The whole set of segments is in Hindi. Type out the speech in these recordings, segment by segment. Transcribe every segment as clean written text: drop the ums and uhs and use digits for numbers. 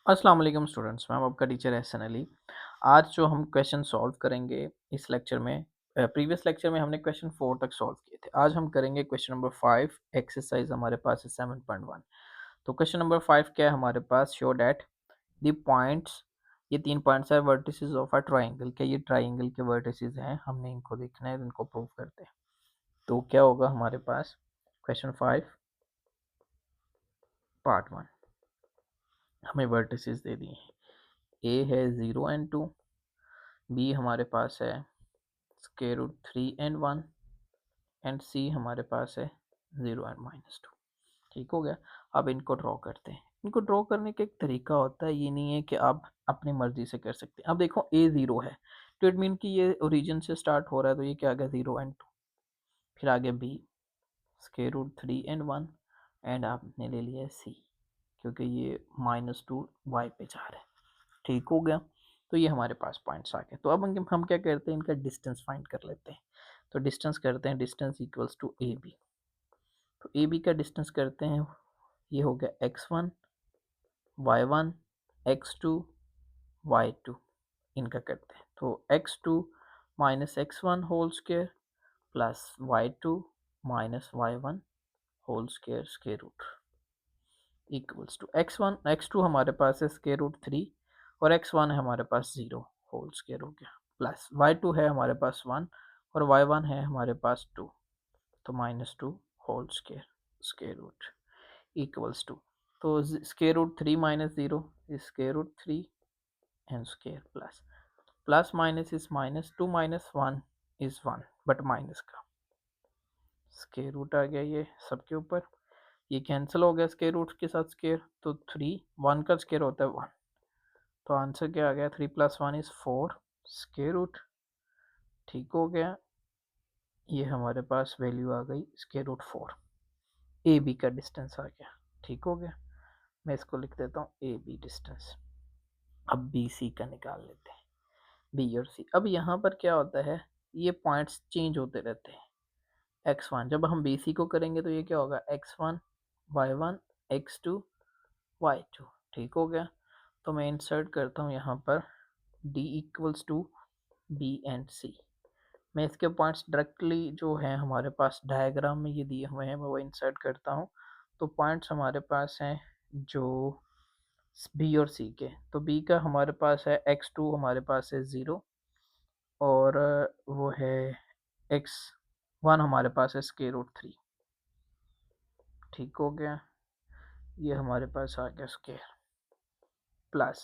अस्सलाम वालेकुम स्टूडेंट्स, मैं आपका टीचर एहसन अली। आज जो हम क्वेश्चन सॉल्व करेंगे इस लेक्चर में, प्रीवियस लेक्चर में हमने क्वेश्चन 4 तक सॉल्व किए थे। आज हम करेंगे क्वेश्चन नंबर 5। एक्सरसाइज हमारे पास है 7.1। तो क्वेश्चन नंबर 5 क्या है हमारे पास? शो डैट द पॉइंट्स, ये 3 पॉइंट्स है वर्टिसेस ऑफ अ ट्राइंगल। क्या ये ट्राइंगल के वर्टिसेस हैं? हमने इनको देखना है, इनको प्रूव करते हैं। तो क्या होगा हमारे पास? क्वेश्चन 5 पार्ट 1, हमें वर्टिसेस दे दिए हैं। ए है 0 एंड 2, बी हमारे पास है स्क्वायर रूट 3 एंड 1, एंड सी हमारे पास है 0 एंड -2। ठीक हो गया। अब इनको ड्रॉ करते हैं। इनको ड्रॉ करने का एक तरीका होता है, ये नहीं है कि आप अपनी मर्जी से कर सकते हैं। अब देखो ए 0 है, तो इट मीन कि ये ओरिजिन से स्टार्ट हो रहा है, तो ये क्या आ गया 0 एंड 2। फिर आगे B square root 3 and 1, and आपने ले लिया सी क्योंकि ये -2 वाई पे जा रहा है। ठीक हो गया। तो ये हमारे पास पॉइंट्स आ गए। तो अब हम क्या करते हैं, इनका डिस्टेंस फाइंड कर लेते हैं। तो डिस्टेंस करते हैं, distance equals to A B. तो ए बी का डिस्टेंस करते हैं, ये हो गया x1 y1 x2 y2। इनका करते हैं, तो x2 minus x1 whole square plus y2 minus y1 whole square square root equals to x2 हमारे पास है स्क्वायर रूट 3 और x1 है हमारे पास 0 होल स्क्वायर हो गया, प्लस y2 है हमारे पास 1 और y1 है हमारे पास 2, तो -2 whole square square root equals to, तो square root 3 minus 0 is square root 3 and square plus plus minus is -2 minus 1 is 1, but minus का स्क्वायर रूट आ गया ये सबके ऊपर। ये कैंसिल हो गया स्क्वायर रूट के साथ स्क्वायर, तो 3 1 का स्क्वायर होता है 1, तो आंसर क्या आ गया 3 + 1 इज 4 स्क्वायर रूट। ठीक हो गया। ये हमारे पास वैल्यू आ गई स्क्वायर रूट 4। ए बी का डिस्टेंस आ गया। ठीक हो गया। मैं इसको लिख देता हूँ ए बी डिस्टेंस। अब बी सी का निकाल लेते हैं, बी और सी। अब यहाँ पर क्या होता है, ये पॉइंट्स चेंज होते रहते हैं। x1 जब हम बी सी को करेंगे तो ये क्या होगा x1 y1 x2 y2। ठीक हो गया। तो मैं इंसर्ट करता हूँ यहाँ पर d equals to b and c. मैं इसके पॉइंट्स डायरेक्टली जो हैं हमारे पास डायग्राम में ये दिए हुए हैं, मैं वो इंसर्ट करता हूँ। तो पॉइंट्स हमारे पास हैं जो बी और सी के। तो बी का हमारे पास है x2 हमारे पास है 0 और वो है x1 हमारे पास है स्क्वायर रूट 3। ठीक हो गया। ये हमारे पास आ गया स्क्वायर प्लस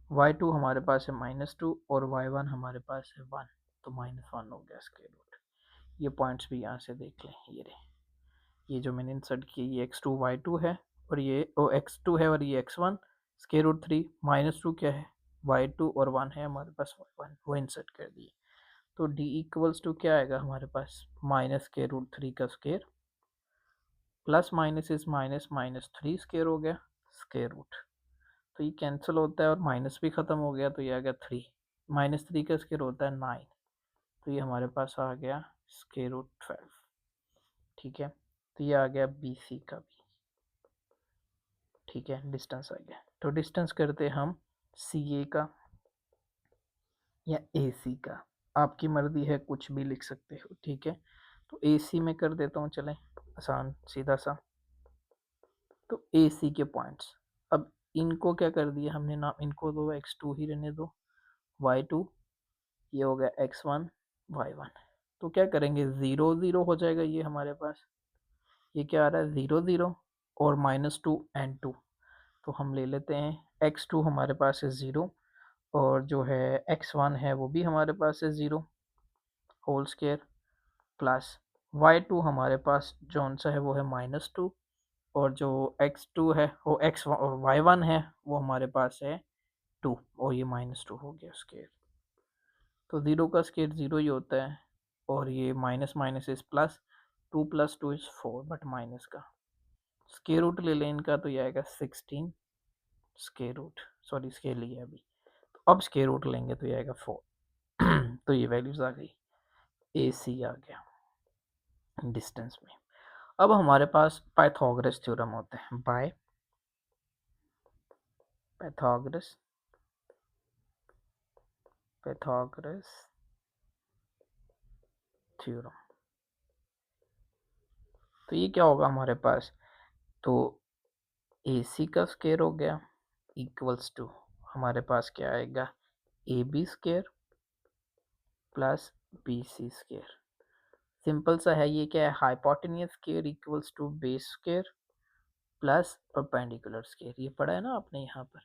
y2 हमारे पास है -2 और y1 हमारे पास है 1, तो -1 हो गया स्क्वायर रूट। ये पॉइंट्स भी यहाँ से देख लें, ये रहे, ये जो मैंने इंसर्ट किए, ये x2 y2 है और ये x2 है और ये x1 स्क्वायर रूट 3 -2 क्या है y2 और 1 है हमारे पास y1, वो इंसर्ट कर दिए। तो d इक्वल्स टू क्या आएगा हमारे पास माइनस स्क्वायर रूट 3 का square plus minus is minus -3 square हो गया स्क्वायर रूट। तो ये कैंसिल होता है और माइनस भी ख़त्म हो गया, तो ये आ गया 3, -3 का स्क्वायर होता है 9, तो ये हमारे पास आ गया स्क्वायर रूट 12। ठीक है। तो ये आ गया बी सी का भी। ठीक है, डिस्टेंस आ गया। तो डिस्टेंस करते हम सी ए का या ए सी का, आपकी मर्जी है, कुछ भी लिख सकते हो। ठीक है। तो ए सी में कर देता हूँ, चलें, आसान सीधा सा। तो ए सी के पॉइंट्स, अब इनको क्या कर दिया हमने, नाम इनको दो x2 ही रहने दो, y2 ये हो गया x1 y1। तो क्या करेंगे 0 0 हो जाएगा ये हमारे पास। ये क्या आ रहा है 0 0 और -2 एंड 2। तो हम ले लेते हैं x2 हमारे पास है 0 और जो है x1 है वो भी हमारे पास है 0 होल स्क्वायर प्लस y2 हमारे पास जौन सा है वो है -2 और जो x2 है वो y1 है वो हमारे पास है 2 और ये -2 हो गया स्क्वायर। तो 0 का स्क्वायर 0 ही होता है और ये minus minus is plus, 2 + 2 is 4, but minus का स्क्वायर रूट ले लें इनका, तो ये आएगा 16 स्क्वायर रूट, सॉरी स्क्वायर लिया अभी, तो अब स्क्वायर रूट लेंगे तो ये आएगा 4। तो ये वैल्यूज आ गई, ए सी आ गया डिस्टेंस में। अब हमारे पास पाइथागोरस थ्योरम होता है, बाय पैथागोरस थ्योरम। तो ये क्या होगा हमारे पास, तो AC का स्क्वायर हो गया इक्वल्स टू हमारे पास क्या आएगा, AB square plus BC square. Simple सा है, ये क्या है, hypotenuse square equals to base square plus perpendicular square. ये पढ़ा है ना आपने यहाँ पर।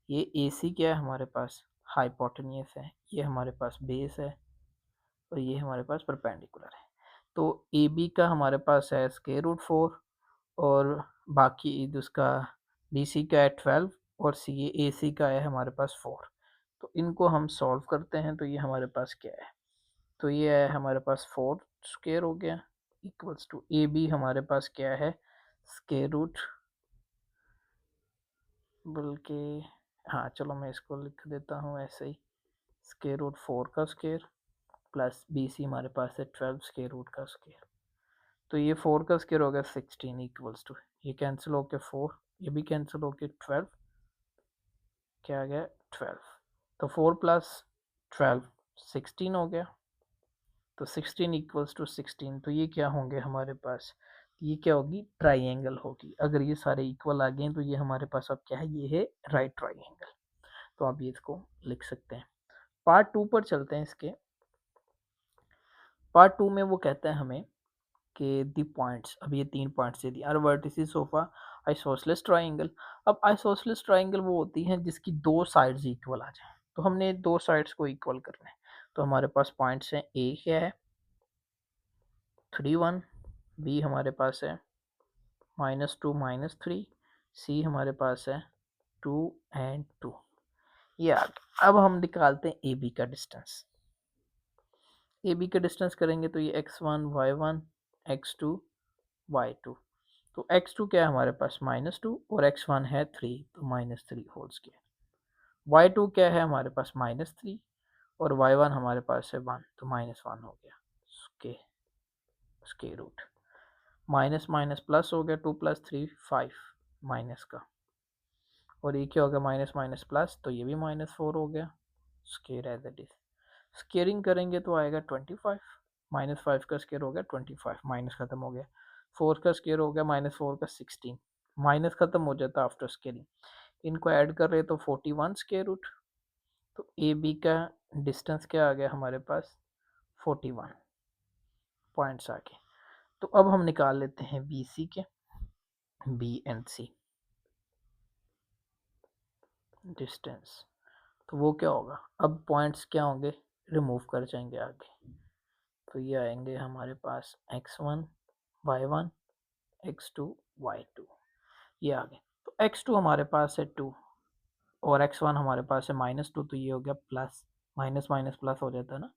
ये AC क्या है हमारे पास, हाइपोटेन्यूज है, ये हमारे पास बेस है और ये हमारे पास परपेंडिकुलर है। तो AB का हमारे पास है स्क्वायर रूट 4 और बाकी उसका BC का है 12 और AC का है हमारे पास 4। तो इनको हम सॉल्व करते हैं तो ये हमारे पास क्या है, तो ये है हमारे पास 4 स्क्वायर हो गया इक्वल्स टू AB हमारे पास क्या है स्क्वायर रूट, बल्कि हाँ चलो मैं इसको लिख देता हूँ ऐसे ही, स्क्वायर रूट 4 का स्क्वायर प्लस BC हमारे पास है 12 स्क्वायर रूट का स्क्वायर। तो ये 4 का स्क्वायर हो गया 16 इक्वल्स टू, ये कैंसिल हो गया 4, ये भी कैंसिल हो गया 12, क्या आ गया 12। तो 4 प्लस 12 16 हो गया, तो 16 इक्वल्स टू 16। तो ये क्या होंगे हमारे पास, ये क्या होगी, ट्राइंगल होगी। अगर ये सारे इक्वल आ गए तो ये हमारे पास अब क्या है, ये है राइट ट्राइंगल। तो आप ये इसको लिख सकते हैं। पार्ट 2 पर चलते हैं। इसके पार्ट 2 में वो कहता है हमें कि दी पॉइंट्स, अब ये 3 पॉइंट्स दे दिए, are vertices of a isosceles triangle. अब आइसोसेलेस ट्राइंगल वो होती है जिसकी दो साइड्स इक्वल आ जाए, तो हमने दो साइड्स को इक्वल करना है। तो हमारे पास पॉइंट्स हैं, ए क्या है 3 1, बी हमारे पास है -2 -3, सी हमारे पास है 2 एंड 2। ये आ गया। अब हम निकालते हैं ए बी का डिस्टेंस। ए बी का डिस्टेंस करेंगे तो ये x1 y1 x2 y2। तो x2 क्या है हमारे पास -2 और x1 है 3, तो -3 होल स्क्वायर। y2 क्या है हमारे पास -3 और y1 हमारे पास है 1, तो -1 हो गया square root. Minus minus plus हो गया, 2 + 3 5 माइनस का, और ये क्या हो गया माइनस माइनस प्लस, तो ये भी -4 हो गया square as it is. Squaring करेंगे तो आएगा 25, -5 का स्क्वायर हो गया 25, माइनस खत्म हो गया, 4 का स्क्वायर हो गया -4 का 16, माइनस खत्म हो जाता आफ्टर स्क्वेयरिंग। इनको ऐड कर रहे तो 41 स्क्वायर रूट। तो ए बी का डिस्टेंस क्या आ गया हमारे पास 41 पॉइंट्स आ गए। तो अब हम निकाल लेते हैं बी सी के, बी एंड सी डिस्टेंस। तो वो क्या होगा, अब पॉइंट्स क्या होंगे, रिमूव कर जाएंगे आगे। तो ये आएंगे हमारे पास x1 y1 x2 y2, ये आ गए। तो x2 हमारे पास है 2 और x1 हमारे पास है -2, तो ये हो गया प्लस, माइनस माइनस प्लस हो जाता है ना,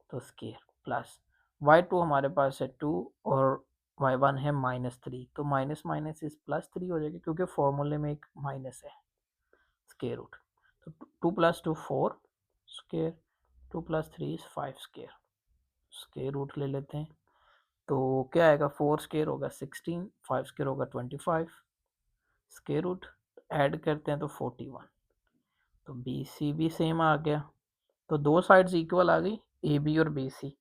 तो स्केयर प्लस। y2 हमारे पास है 2 और y1 है -3, तो माइनस माइनस इस +3 हो जाएगा क्योंकि फॉर्मूले में एक माइनस है स्केयर रूट। तो 2 + 2 4 square, 2 + 3 is 5 square, square root ले लेते हैं। तो क्या आएगा, 4 स्केयर होगा 16, 5 स्केयर होगा 25, स्केयर रूट ऐड करते हैं तो 41। तो बी सी भी सेम आ गया, तो दो साइड्स इक्वल आ गई, ए बी और बी सी,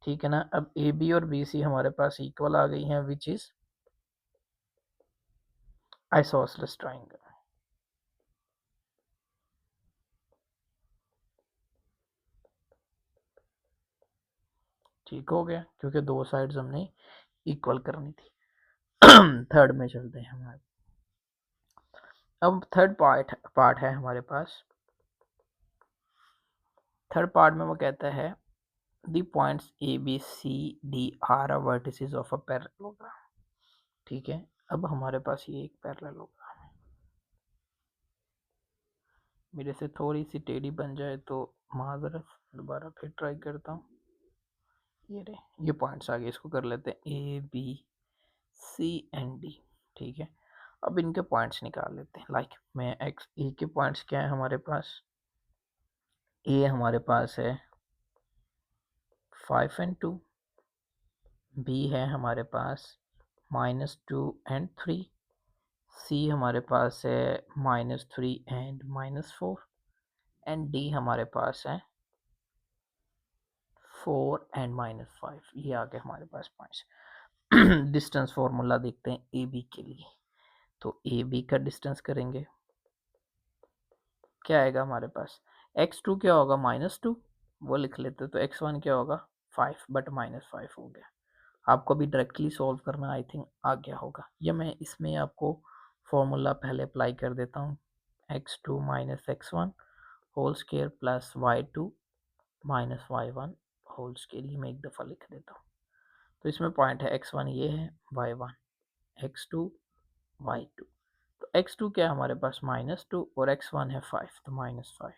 ठीक है ना। अब ए बी और बी सी हमारे पास इक्वल आ गई हैं, विच इज आइसोसेलेस ट्राइंगल। ठीक हो गया क्योंकि दो साइड्स हमने इक्वल करनी थी। थर्ड में चलते हैं हमारे, अब थर्ड पार्ट है हमारे पास। थर्ड पार्ट में वो कहता है the points A B C D are vertices of a parallelogram. ठीक है, अब हमारे पास ये एक पैरेललोग्राम है, मेरे से थोड़ी सी टेढ़ी बन जाए तो माजरत, दोबारा फिर ट्राई करता हूँ। ये रहे, ये पॉइंट्स आ गए, इसको कर लेते हैं A B C and D. ठीक है, अब इनके पॉइंट्स निकाल लेते हैं। लाइक मैं एक्स ए के पॉइंट्स क्या है हमारे पास, ए हमारे पास है 5 एंड 2, बी है हमारे पास -2 एंड 3, सी हमारे पास है -3 एंड -4 एंड डी हमारे पास है 4 एंड -5। ये आ गया हमारे पास पॉइंट्स। डिस्टेंस फॉर्मूला देखते हैं ए बी के लिए। तो ए बी का डिस्टेंस करेंगे, क्या आएगा हमारे पास, x2 क्या होगा -2, वो लिख लेते, तो x1 क्या होगा 5 बट -5 हो गया। आपको भी डायरेक्टली सॉल्व करना आई थिंक आ गया होगा, या मैं इसमें आपको फॉर्मूला पहले अप्लाई कर देता हूँ। x2 minus x1 whole square plus y2 minus y1 whole square, ये मैं एक दफ़ा लिख देता हूँ। तो इसमें पॉइंट है x1 ये है, y1 x2 y2। तो x2 क्या है हमारे पास -2 और x1 है 5, तो -5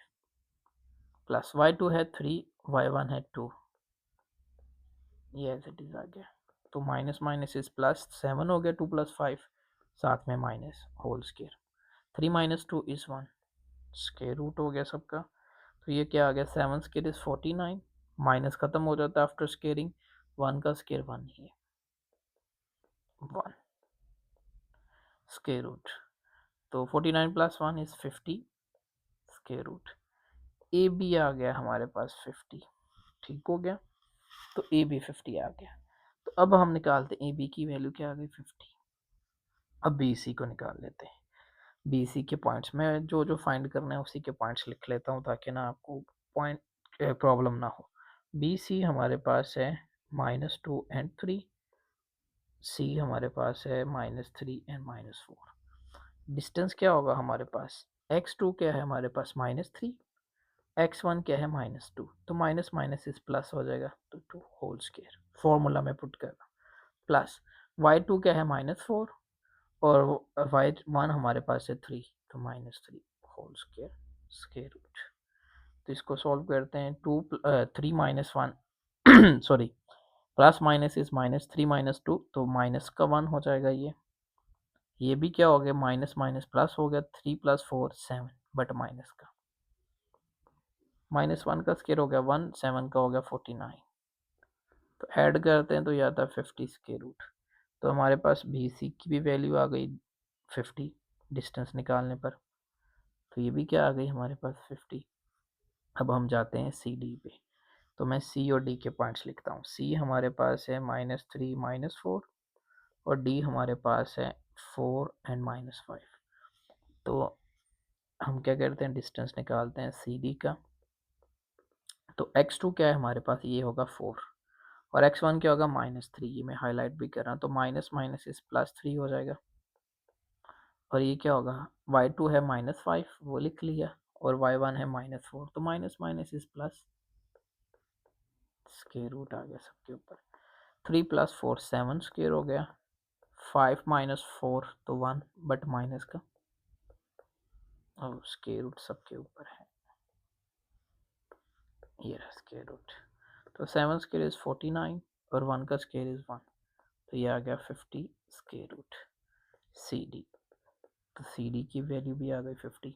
प्लस y2 है 3, y1 है 2, ये एज इट इज आ गया। तो माइनस माइनस इज प्लस, 7 हो गया 2 + 5, साथ में minus whole square, 3 - 2 is 1, square root हो गया सबका। तो ये क्या आ गया, 7 स्केयर इज 49, माइनस खत्म हो जाता है आफ्टर स्केयरिंग, 1 का स्केयर 1 ही है, 1 स्केयर रूट। तो 49 + 1 is 50 square root. A b आ गया हमारे पास 50, ठीक हो गया। तो ए बी 50 आ गया। तो अब हम निकालते हैं ए बी की वैल्यू क्या आ गई 50। अब बी सी को निकाल लेते हैं। बी सी के पॉइंट्स में जो जो फाइंड करना है उसी के पॉइंट्स लिख लेता हूँ, ताकि ना आपको पॉइंट प्रॉब्लम ना हो। बी सी हमारे पास है -2 एंड 3, सी हमारे पास है -3 एंड -4। डिस्टेंस क्या होगा हमारे पास, x2 क्या है हमारे पास -3, x1 क्या है -2, तो माइनस माइनस इस प्लस हो जाएगा, तो 2 होल स्केयर फॉर्मूला में पुट कर रहा हूँ, प्लस y2 क्या है -4 और y1 हमारे पास है 3, तो -3 होल स्केयर स्केयर रूट। तो इसको सॉल्व करते हैं, 3 - 1 सॉरी, प्लस माइनस इज -3 - 2, तो माइनस का 1 हो जाएगा। ये भी क्या हो गया, माइनस माइनस प्लस हो गया, 3 + 4 7 बट माइनस का, -1 का स्केयर हो गया 1, 7 का हो गया 49। तो ऐड करते हैं तो ये आता है 50 स्केयर रूट। तो हमारे पास बी सी की भी वैल्यू आ गई 50 डिस्टेंस निकालने पर। तो ये भी क्या आ गई हमारे पास 50। अब हम जाते हैं सी डी पे। तो मैं सी और डी के पॉइंट्स लिखता हूँ। सी हमारे पास है -3 -4 और डी हमारे पास है 4 एंड -5। तो हम क्या करते हैं, डिस्टेंस निकालते हैं सी डी का। तो x2 क्या है हमारे पास, ये होगा 4 और x1 क्या होगा -3, ये मैं हाईलाइट भी कर रहा हूँ। तो माइनस माइनस इस +3 हो जाएगा। और ये क्या होगा, y2 है -5, वो लिख लिया, और y1 है -4, तो माइनस माइनस इस प्लस, स्केयर रूट आ गया सबके ऊपर। 3 + 4 7 स्केयर हो गया, 5 - 4 तो 1 बट माइनस का, और स्केयर रूट सबके ऊपर है, ये रहा स्केयर रूट। तो 7 स्केयर इज 49 और 1 का स्केयर इज 1, तो ये आ गया 50 स्केयर रूट सी डी। तो सी डी की वैल्यू भी आ गई 50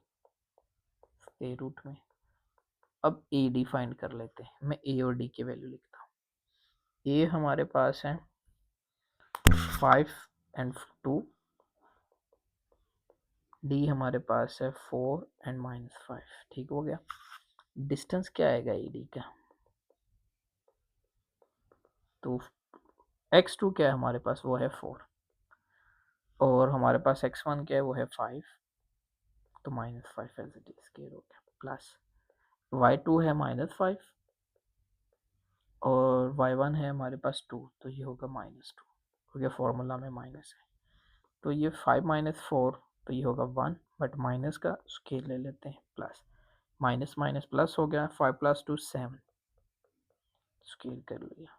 स्केयर रूट में। अब ए डी फाइंड कर लेते हैं। मैं ए और डी की वैल्यू लिखता हूँ। ए हमारे पास है 5 एंड 2, डी हमारे पास है 4 एंड -5, ठीक हो गया। डिस्टेंस क्या आएगा ए डी का, तो x2 क्या है हमारे पास, वो है 4 और हमारे पास x1 क्या है, वो है 5, तो -5 एज इट इज स्केयर हो गया, प्लस y2 है -5 और y1 है हमारे पास 2, तो ये होगा -2 क्योंकि फॉर्मूला में माइनस है। तो ये 5 - 4, तो ये होगा 1 बट माइनस का स्केयर ले लेते हैं, प्लस माइनस माइनस प्लस हो गया, 5 + 2 7 स्केयर कर लिया।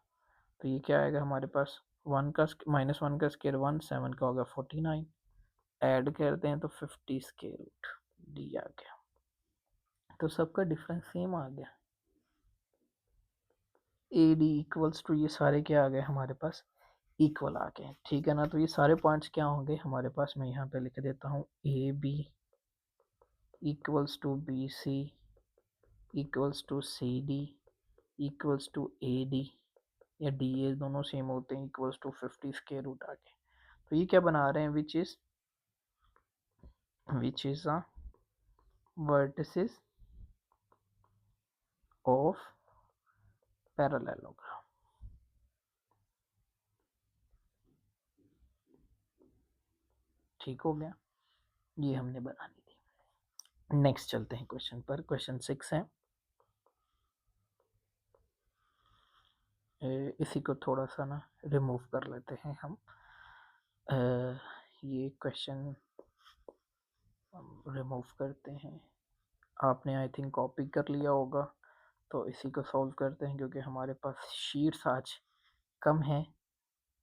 तो ये क्या आएगा हमारे पास, 1 का -1 का स्केयर 1, 7 का होगा 49, ऐड करते हैं तो 50 स्केयर रूट डी आ गया। तो सबका डिफरेंस सेम आ गया, ए डी इक्वल्स टू, ये सारे क्या आ गए हमारे पास, इक्वल आ गए, ठीक है ना। तो ये सारे पॉइंट्स क्या होंगे हमारे पास, मैं यहाँ पे लिख देता हूँ, A B equals to B C equals to C D equals to A D, या डी ए दोनों सेम होते हैं, इक्वल्स टू 50 स्केयर रूट आ गए। तो ये क्या बना रहे हैं, which is which is a vertices of parallelogram। ठीक हो गया, ये हमने बनानी थी। नेक्स्ट चलते हैं क्वेश्चन पर। क्वेश्चन 6 है, इसी को थोड़ा सा ना रिमूव कर लेते हैं हम। ये क्वेश्चन रिमूव करते हैं। आपने आई थिंक कॉपी कर लिया होगा, तो इसी को सॉल्व करते हैं क्योंकि हमारे पास शीट्स आज कम है,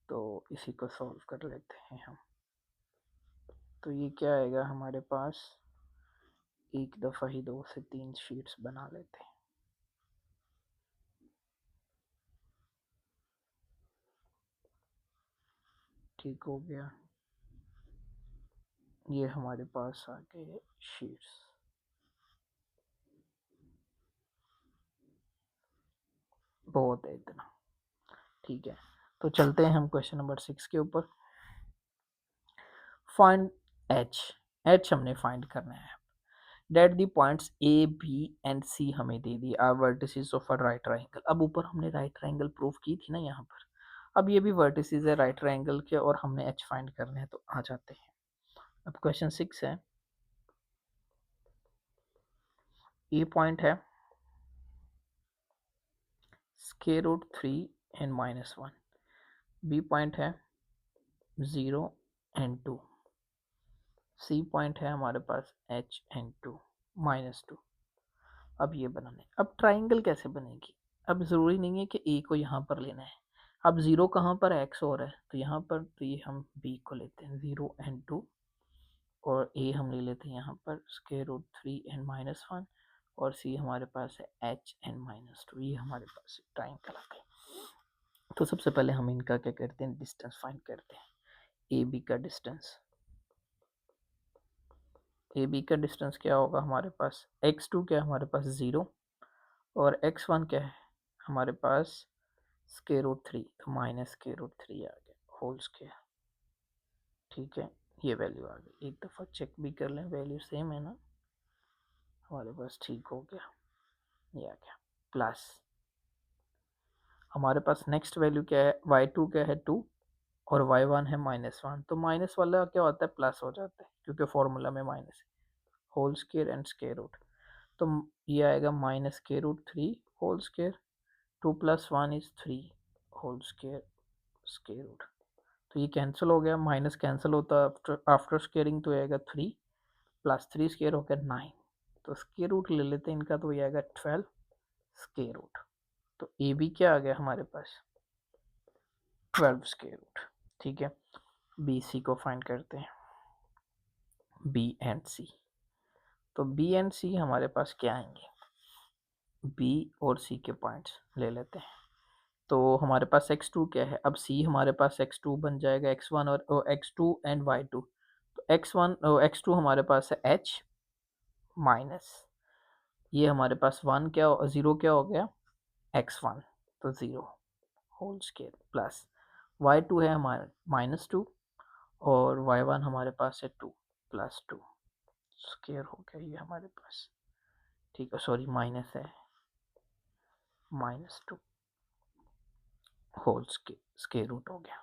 तो इसी को सॉल्व कर लेते हैं हम। तो ये क्या आएगा हमारे पास, एक दफ़ा ही 2 से 3 शीट्स बना लेते हैं। ठीक हो गया, ये हमारे पास आ गए शीट्स। बहुत है इतना, ठीक है। तो चलते हैं हम क्वेश्चन नंबर 6 के ऊपर। फाइंड एच, एच हमने फाइंड करना है। That the points A B and C हमें दे दी are vertices of a right triangle. अब ऊपर हमने राइट ट्रायंगल प्रूव की थी ना यहाँ पर, अब ये भी वर्टिसेस है राइट ट्रायंगल के और हमने एच फाइंड करने हैं, तो आ जाते हैं। अब क्वेश्चन 6 है, ए पॉइंट है square root 3 and -1, B point है 0 एंड 2, सी पॉइंट है हमारे पास एच एंड 2 -2। अब ये बनाने, अब ट्राइंगल कैसे बनेगी। अब ज़रूरी नहीं है कि ए को यहाँ पर लेना है। अब ज़ीरो कहाँ पर एक्स और है, तो यहाँ पर तो ये हम बी को लेते हैं 0 एंड 2, और ए हम ले लेते हैं यहाँ पर स्क्वायर रूट 3 एंड -1, और सी हमारे पास है एच एंड -2। ये हमारे पास ट्राइंगल आ गया। तो सबसे पहले हम इनका क्या करते हैं, डिस्टेंस फाइंड करते हैं। ए बी का डिस्टेंस, ए बी का डिस्टेंस क्या होगा हमारे पास, x2 क्या है हमारे पास 0, और x1 क्या है हमारे पास स्क्वायर रूट 3, तो -√3 आ गया होल स्क्वायर। ठीक है, ये वैल्यू आ गई। एक दफ़ा चेक भी कर लें, वैल्यू सेम है ना हमारे पास। ठीक हो गया, ये आ गया। प्लस हमारे पास नेक्स्ट वैल्यू क्या है, y2 क्या है 2, और y1 है -1, तो माइनस वाला क्या होता है प्लस हो जाता है क्योंकि फॉर्मूला में माइनस है। Whole square and square root, तो ये आएगा -√3 whole square, 2 + 1 is 3 whole square square root. तो ये कैंसिल हो गया, माइनस कैंसिल होता है आफ्टर स्क्वेयरिंग, तो आएगा 3 + 3 स्क्वायर हो गया 9, तो स्क्वायर रूट ले लेते हैं इनका, तो ये आएगा 12 स्क्वायर रूट। तो ए बी क्या आ गया हमारे पास 12 स्क्वायर रूट। ठीक है, बी सी को फाइंड करते हैं, बी एंड सी। तो बी एंड सी हमारे पास क्या आएंगे, बी और सी के पॉइंट्स ले लेते हैं। तो हमारे पास x2 क्या है, अब सी हमारे पास x2 बन जाएगा x1 और x2 एंड y2, तो x1 x2 हमारे पास है h माइनस, ये हमारे पास 1 क्या 0 क्या हो गया x1, तो 0 होल स्क्वायर, प्लस y2 है हमारे -2, और y1 हमारे पास है 2 + 2 स्क्वायर हो गया ये हमारे पास। ठीक है, सॉरी माइनस है -2 होल स्क्वायर रूट हो गया।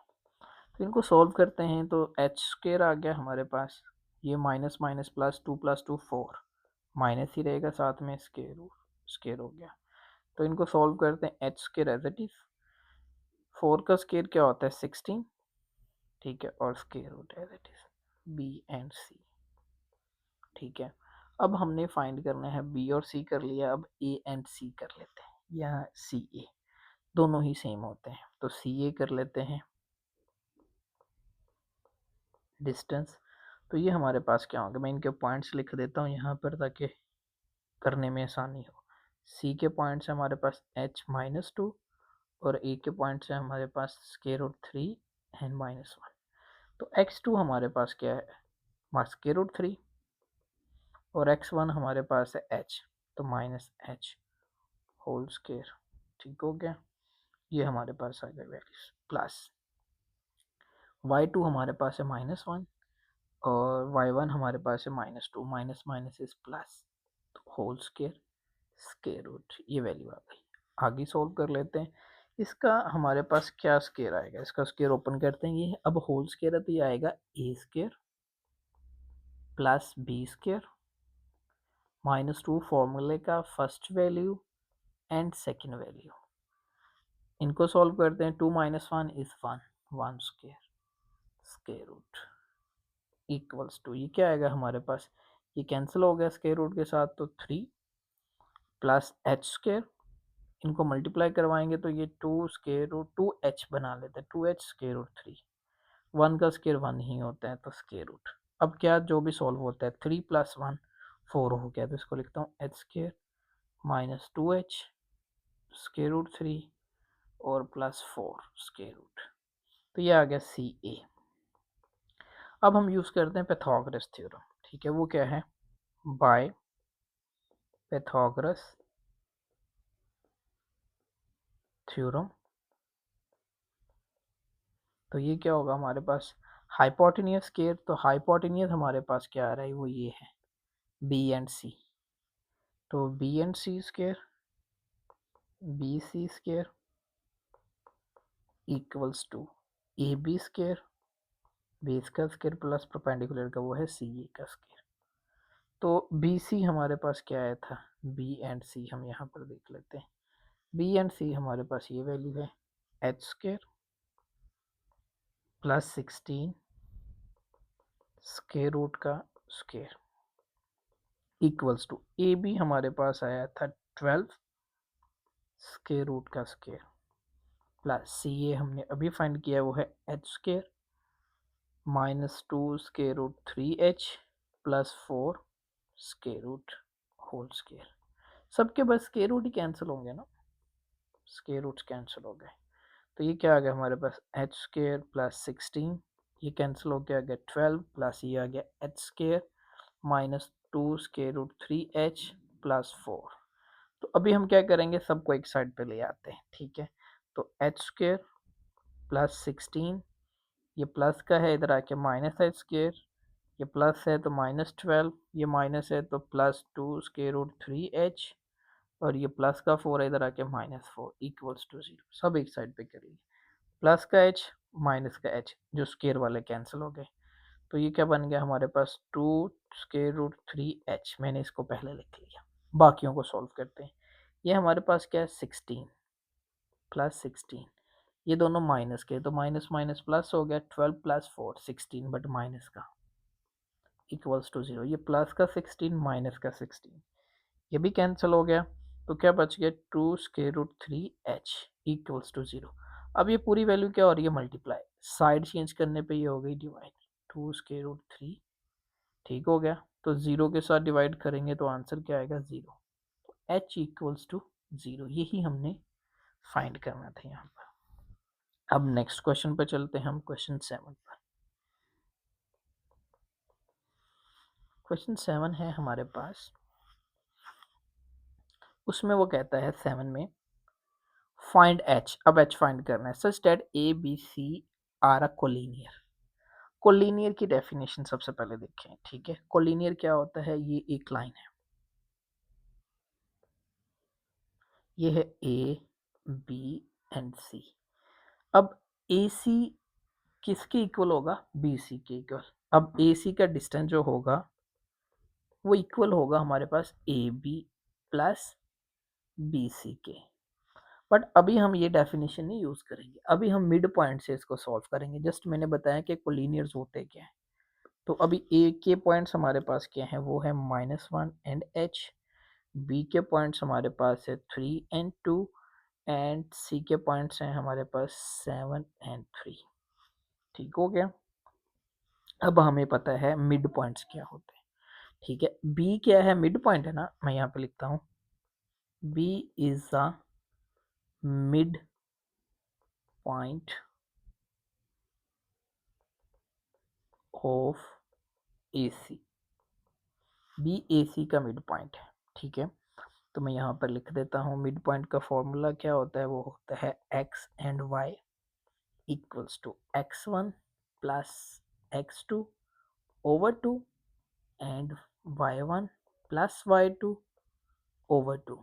तो इनको सॉल्व करते हैं, तो एच स्क्र आ गया हमारे पास, ये माइनस माइनस प्लस 2 + 2 4, माइनस ही रहेगा साथ में, स्क्र हो गया। तो इनको सॉल्व करते हैं, H square as it is, 4 का स्क्र क्या होता है 16, ठीक है, और square root as it is, b and c. ठीक है, अब हमने फाइंड करना है, बी और सी कर लिया, अब ए एंड सी कर लेते हैं, या सी ए, दोनों ही सेम होते हैं, तो सी ए कर लेते हैं डिस्टेंस। तो ये हमारे पास क्या होगा, मैं इनके पॉइंट्स लिख देता हूँ यहाँ पर ताकि करने में आसानी हो। सी के पॉइंट्स है हमारे पास h-2, और ए के पॉइंट्स है हमारे पास स्क्वायर रूट 3 एंड -1। तो x2 हमारे पास क्या है स्क्वायर रूट 3, और x1 हमारे पास है h, तो -h होल स्क्वायर। ठीक हो गया, ये हमारे पास आ गया वैल्यूज, प्लस y2 हमारे पास है -1, और y1 हमारे पास है -2, माइनस माइनस इज प्लस, तो होल स्केयर स्केयर रूट, ये वैल्यू आ गई। आगे सॉल्व कर लेते हैं। इसका हमारे पास क्या स्केयर आएगा, इसका स्केयर ओपन करते हैं, ये अब होल स्केयर है तो ये आएगा A square plus B square -2 फॉर्मूले का first value and second value. इनको सॉल्व करते हैं, 2 - 1 is 1, 1 square square root equals to, ये क्या आएगा हमारे पास, ये कैंसिल हो गया स्केयर रूट के साथ, तो 3 प्लस एच स्केयर, इनको मल्टीप्लाई करवाएंगे तो ये 2 स्केयर रूट 2h बना लेते हैं, 2h स्केयर रूट 3, 1 का स्केयर 1 ही होता है तो स्केयर रूट। अब क्या जो भी सॉल्व होता है, 3 + 1 4 हो गया, तो इसको लिखता हूँ h square minus 2h square root 3 और प्लस 4 स्केयर रूट, तो ये आ गया सी ए। अब हम यूज़ करते हैं पैथागोरस थ्योरम, ठीक है, वो क्या है, बाय पैथागोरस थ्योरम। तो ये क्या होगा हमारे पास, हाइपोटेनियस स्केयर, तो हाइपोटेनियस हमारे पास क्या आ रहा है, वो ये है बी एंड सी, तो B and C square B C square equals to A B square base का स्केयर प्लस परपेंडिकुलर का वो है सी ए का स्केयर। तो बी सी हमारे पास क्या आया था, बी एंड सी हम यहाँ पर देख लेते हैं, बी एंड सी हमारे पास ये वैल्यू है H square plus 16 square root का square equals to A B हमारे पास आया था 12 स्केयर रूट का स्केयर प्लस सी ए हमने अभी फाइंड किया वो है H square -2 square root 3h plus 4 square root whole square. सबके बस स्केयर रूट ही कैंसिल होंगे ना, स्केयर रूट्स कैंसिल हो गए, तो ये क्या आ गया हमारे पास एच स्केयर प्लस 16, ये कैंसिल हो गया, आ गया 12 प्लस ये आ गया H square -2 square root 3h plus 4। तो अभी हम क्या करेंगे, सबको एक साइड पे ले आते हैं, ठीक है, तो एच स्केयर प्लस 16, ये प्लस का है इधर आके माइनस एच स्केयर, ये प्लस है तो -12, ये माइनस है तो +2 स्केयर रूट 3h और ये प्लस का 4 है इधर आके -4 इक्वल्स टू 0, सब एक साइड पे कर लिए, प्लस का h माइनस का h जो स्केयर वाले कैंसिल हो गए, तो ये क्या बन गया हमारे पास 2 स्केयर रूट 3h, मैंने इसको पहले लिख लिया, बाकियों को सॉल्व करते हैं। ये हमारे पास क्या है 16 प्लस 16, ये दोनों माइनस के, तो माइनस माइनस प्लस हो गया, 12 + 4 16 बट माइनस का इक्वल्स टू 0, ये प्लस का 16 माइनस का 16 ये भी कैंसिल हो गया, तो क्या बच गया 2 square root 3h equals to 0। अब ये पूरी वैल्यू क्या हो रही है, मल्टीप्लाई, साइड चेंज करने पे ये हो गई डिवाइड, 2 स्केयर रूट 3 ठीक हो गया, तो 0 के साथ डिवाइड करेंगे तो आंसर क्या आएगा 0, h इक्वल्स टू 0, यही हमने फाइंड करना था यहाँ पर। अब नेक्स्ट क्वेश्चन पे चलते हैं हम, क्वेश्चन 7 पर। क्वेश्चन 7 है हमारे पास, उसमें वो कहता है 7 में फाइंड h, अब h फाइंड करना है, such that A B C are a collinear. Collinear की डेफिनेशन सबसे पहले देखें, ठीक है, कोलिनियर क्या होता है, ये एक लाइन है, ये है ए बी एंड सी, अब ए सी किसके इक्वल होगा, बी सी के इक्वल, अब ए सी का डिस्टेंस जो होगा वो इक्वल होगा हमारे पास A B plus B C के, बट अभी हम ये डेफिनेशन नहीं यूज करेंगे, अभी हम मिड पॉइंट से इसको सॉल्व करेंगे, जस्ट मैंने बताया कि कोलिनियर्स होते क्या हैं। तो अभी ए के पॉइंट्स हमारे पास क्या हैं, वो है -1 एंड h, बी के पॉइंट्स हमारे पास है 3 एंड 2 एंड सी के पॉइंट्स हैं हमारे पास 7 एंड 3, ठीक हो गया। अब हमें पता है मिड पॉइंट्स क्या होते हैं, ठीक है, बी क्या है, मिड पॉइंट है ना, मैं यहाँ पे लिखता हूँ B is the mid point of A C, B A C का मिड पॉइंट है, ठीक है, तो मैं यहाँ पर लिख देता हूँ, मिड पॉइंट का फॉर्मूला क्या होता है, वो होता है x and y equals to x1 plus x2 over 2 and y1 plus y2 over 2।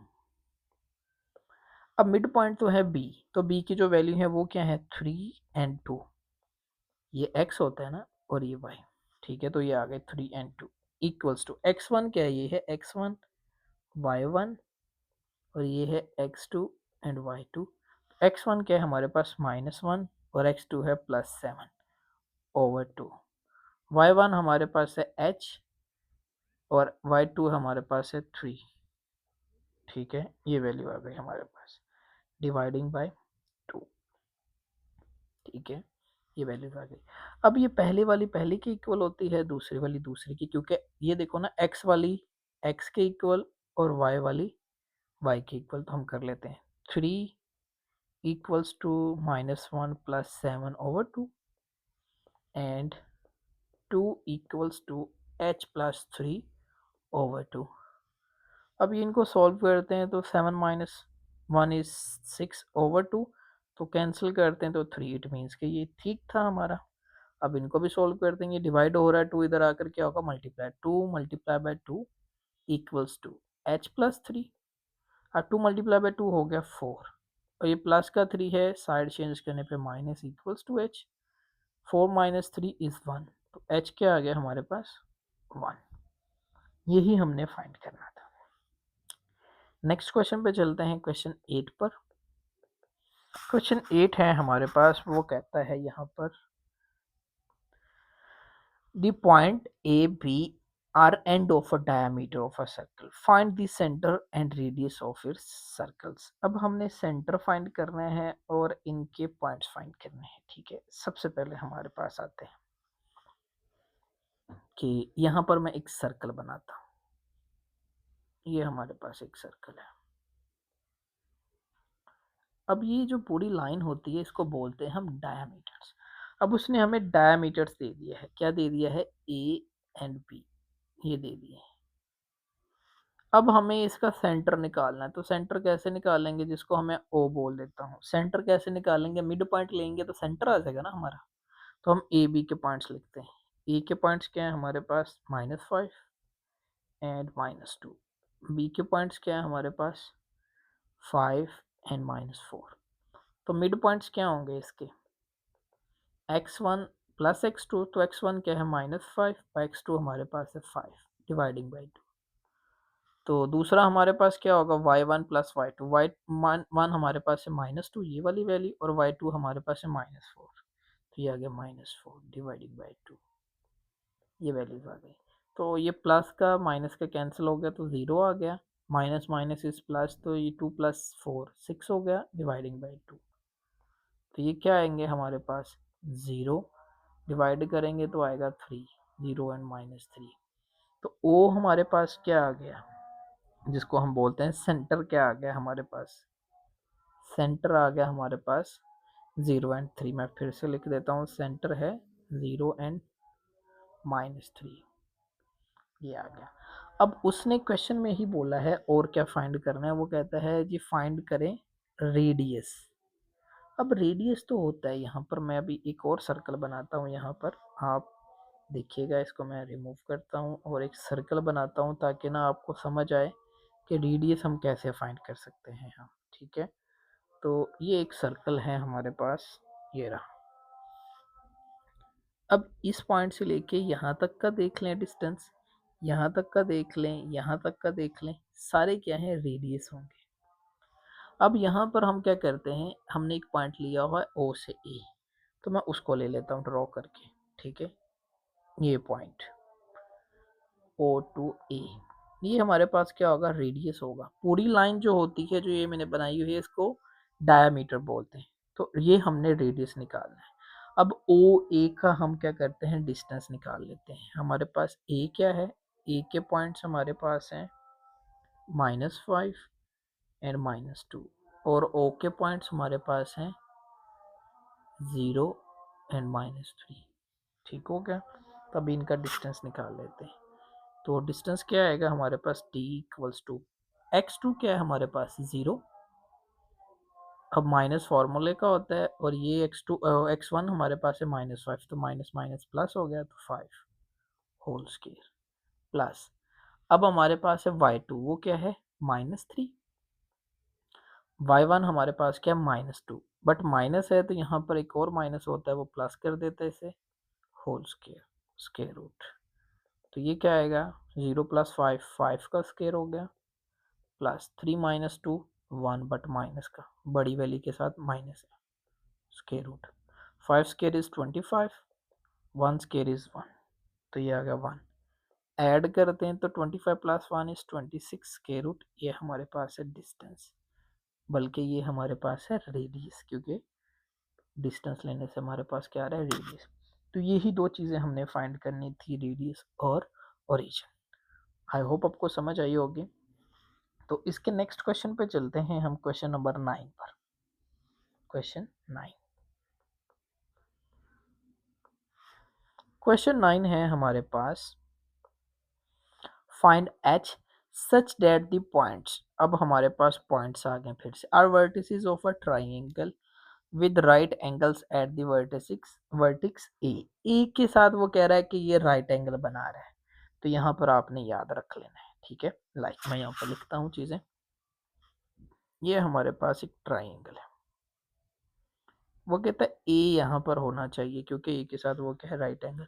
अब मिड पॉइंट तो है b, तो b की जो वैल्यू है वो क्या है 3 एंड 2, ये x होता है ना और ये y। ठीक है, तो ये आ गए 3 एंड 2 इक्वल्स टू x1 क्या है, ये है x1 y1 और ये है x2 एंड y2। x1 क्या है हमारे पास -1 और x2 है +7 ओवर 2। y1 हमारे पास है h और y2 हमारे पास है 3। ठीक है, ये वैल्यू आ गई हमारे पास डिवाइडिंग बाय 2। ठीक है, ये वैल्यू आ गई। अब ये पहले वाली पहले की इक्वल होती है, दूसरी वाली दूसरी की, क्योंकि ये देखो ना x वाली x के इक्वल और y वाली y के इक्वल। तो हम कर लेते हैं 3 equals to -1 + 7 over 2 and 2 equals to h + 3 over 2। अब ये इनको सॉल्व करते हैं तो 7 - 1 इज 6 ओवर 2, तो कैंसिल करते हैं तो 3। इट मीन्स कि ये ठीक था हमारा। अब इनको भी सॉल्व कर देंगे, डिवाइड हो रहा है 2, इधर आकर क्या होगा multiply, 2 multiply by 2 equals to h + 3। और 2 मल्टीप्लाई बाय 2 हो गया 4 और ये प्लस का 3 है, साइड चेंज करने पे minus equals to h। 4 - 3 is 1, तो h क्या आ गया हमारे पास 1। यही हमने फाइंड करना था। नेक्स्ट क्वेश्चन पे चलते हैं, क्वेश्चन 8 पर। क्वेश्चन 8 है हमारे पास, वो कहता है यहाँ पर the point A B are end of a diameter of a circle, find the centre and radius of its circles. अब हमने सेंटर फाइंड करना है और इनके पॉइंट्स फाइंड करने हैं। ठीक है, सबसे पहले हमारे पास आते हैं कि यहाँ पर मैं एक सर्कल बनाता हूँ। ये हमारे पास एक सर्कल है। अब ये जो पूरी लाइन होती है इसको बोलते हैं हम डायमीटर्स। अब उसने हमें डायमीटर्स दे दिया है, क्या दे दिया है ए एंड बी, ये दे दिए हैं। अब हमें इसका सेंटर निकालना है, तो सेंटर कैसे निकालेंगे, जिसको हमें ओ बोल देता हूँ। सेंटर कैसे निकालेंगे, मिड पॉइंट लेंगे तो सेंटर आ जाएगा ना हमारा। तो हम ए बी के पॉइंट्स लिखते हैं। ए के पॉइंट्स क्या है हमारे पास -5 एंड -2। बी के पॉइंट्स क्या है हमारे पास 5 एंड -4। तो मिड पॉइंट्स क्या होंगे इसके x1 + x2, तो x1 क्या है -5 और x2 हमारे पास है 5 डिवाइडिंग बाई 2। तो दूसरा हमारे पास क्या होगा y1 + y2। y1 हमारे पास है -2 ये वाली वैल्यू और y2 हमारे पास है -4, तो ये आ गया -4 डिवाइडिंग बाई 2। ये वैल्यूज आ गई। तो ये प्लस का माइनस का कैंसिल हो गया तो 0 आ गया, माइनस माइनस इज प्लस, तो ये 2 + 4 6 हो गया डिवाइडिंग बाई 2। तो ये क्या आएंगे हमारे पास 0 डिवाइड करेंगे तो आएगा 3, 0 एंड -3। तो ओ हमारे पास क्या आ गया, जिसको हम बोलते हैं सेंटर, क्या आ गया हमारे पास सेंटर आ गया हमारे पास 0 एंड 3। मैं फिर से लिख देता हूँ, सेंटर है 0 एंड -3, ये आ गया। अब उसने क्वेश्चन में ही बोला है और क्या फाइंड करना है, वो कहता है जी फाइंड करें रेडियस। अब रेडियस तो होता है यहाँ पर, मैं अभी एक और सर्कल बनाता हूँ यहाँ पर, आप देखिएगा। इसको मैं रिमूव करता हूँ और एक सर्कल बनाता हूँ ताकि ना आपको समझ आए कि रेडियस हम कैसे फाइंड कर सकते हैं हम। ठीक है, तो ये एक सर्कल है हमारे पास, ये रहा। अब इस पॉइंट से लेके यहाँ तक का देख लें डिस्टेंस, यहाँ तक का देख लें, यहाँ तक का देख लें, सारे क्या हैं रेडियस होंगे। अब यहाँ पर हम क्या करते हैं, हमने एक पॉइंट लिया हुआ है ओ से ए, तो मैं उसको ले लेता हूँ ड्रॉ करके। ठीक है, ये पॉइंट ओ टू ए, ये हमारे पास क्या होगा रेडियस होगा। पूरी लाइन जो होती है, जो ये मैंने बनाई हुई है, इसको डायमीटर बोलते हैं। तो ये हमने रेडियस निकालना है। अब ओ ए का हम क्या करते हैं डिस्टेंस निकाल लेते हैं। हमारे पास ए क्या है, ए के पॉइंट्स हमारे पास हैं -5 एंड -2 और ओ के पॉइंट्स हमारे पास हैं 0 एंड -3। ठीक हो गया, तब इनका डिस्टेंस निकाल लेते हैं। तो डिस्टेंस क्या आएगा हमारे पास d इक्वल्स टू x2 क्या है हमारे पास 0। अब माइनस फार्मूले का होता है और ये x1 हमारे पास है -5, तो माइनस माइनस प्लस हो गया तो 5 होल स्केयर प्लस अब हमारे पास है y2 वो क्या है -3, y1 हमारे पास क्या है -2, बट माइनस है तो यहाँ पर एक और माइनस होता है वो प्लस कर देता है इसे होल स्केयर स्केयर रूट। तो ये क्या आएगा 0 + 5 5 का स्केयर हो गया प्लस 3 - 2 1 बट माइनस का बड़ी वैल्यू के साथ माइनस है square root 5 square is 25 1 square is 1 तो ये आ गया 1 ऐड करते हैं तो 25 + 1 इज 26 स्केयर रूट ये हमारे पास है डिस्टेंस बल्कि ये हमारे पास है रेडियस क्योंकि डिस्टेंस लेने से हमारे पास क्या आ रहा है रेडियस। तो यही दो चीज़ें हमने फाइंड करनी थी रेडियस और ओरिजिन। आई होप आपको समझ आई होगी। तो इसके नेक्स्ट क्वेश्चन पे चलते हैं हम क्वेश्चन नंबर 9 पर। क्वेश्चन 9 है हमारे पास find H such that the points. अब हमारे पास पॉइंट्स आ गए फिर से are vertices of a triangle with right angles at the vertex A के साथ वो कह रहा है कि ये राइट एंगल बना रहा है तो यहाँ पर आपने याद रख लेना है ठीक है। लाइक मैं यहाँ पर लिखता हूँ चीजें। ये हमारे पास एक ट्राइंगल है वो कहता है ए यहाँ पर होना चाहिए क्योंकि ए के साथ वो क्या है राइट एंगल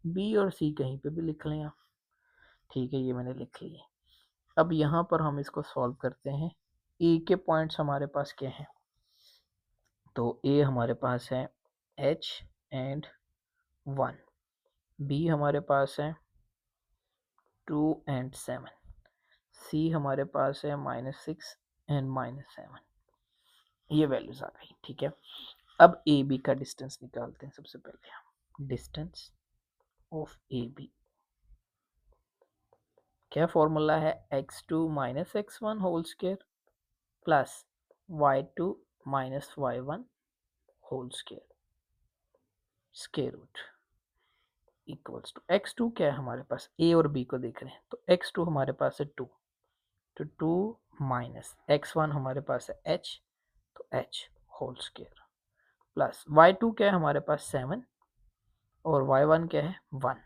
बी और सी कहीं पे भी लिख लें आप ठीक है ये मैंने लिख लिया। अब यहाँ पर हम इसको सॉल्व करते हैं ए के पॉइंट्स हमारे पास क्या हैं तो ए हमारे पास है एच एंड 1 बी हमारे पास है 2 एंड 7 सी हमारे पास है -6 एंड -7 ये वैल्यूज आ गई ठीक है। अब ए बी का डिस्टेंस निकालते हैं सबसे पहले हम डिस्टेंस ऑफ ए बी क्या फॉर्मूला है x2 - x1 whole square plus y2 - y1 whole square square root equals to x2 क्या है हमारे पास a और b को देख रहे हैं तो x2 हमारे पास है 2 तो 2 माइनस x1 हमारे पास है h तो h whole square plus y2 क्या है हमारे पास 7 और y1 क्या है 1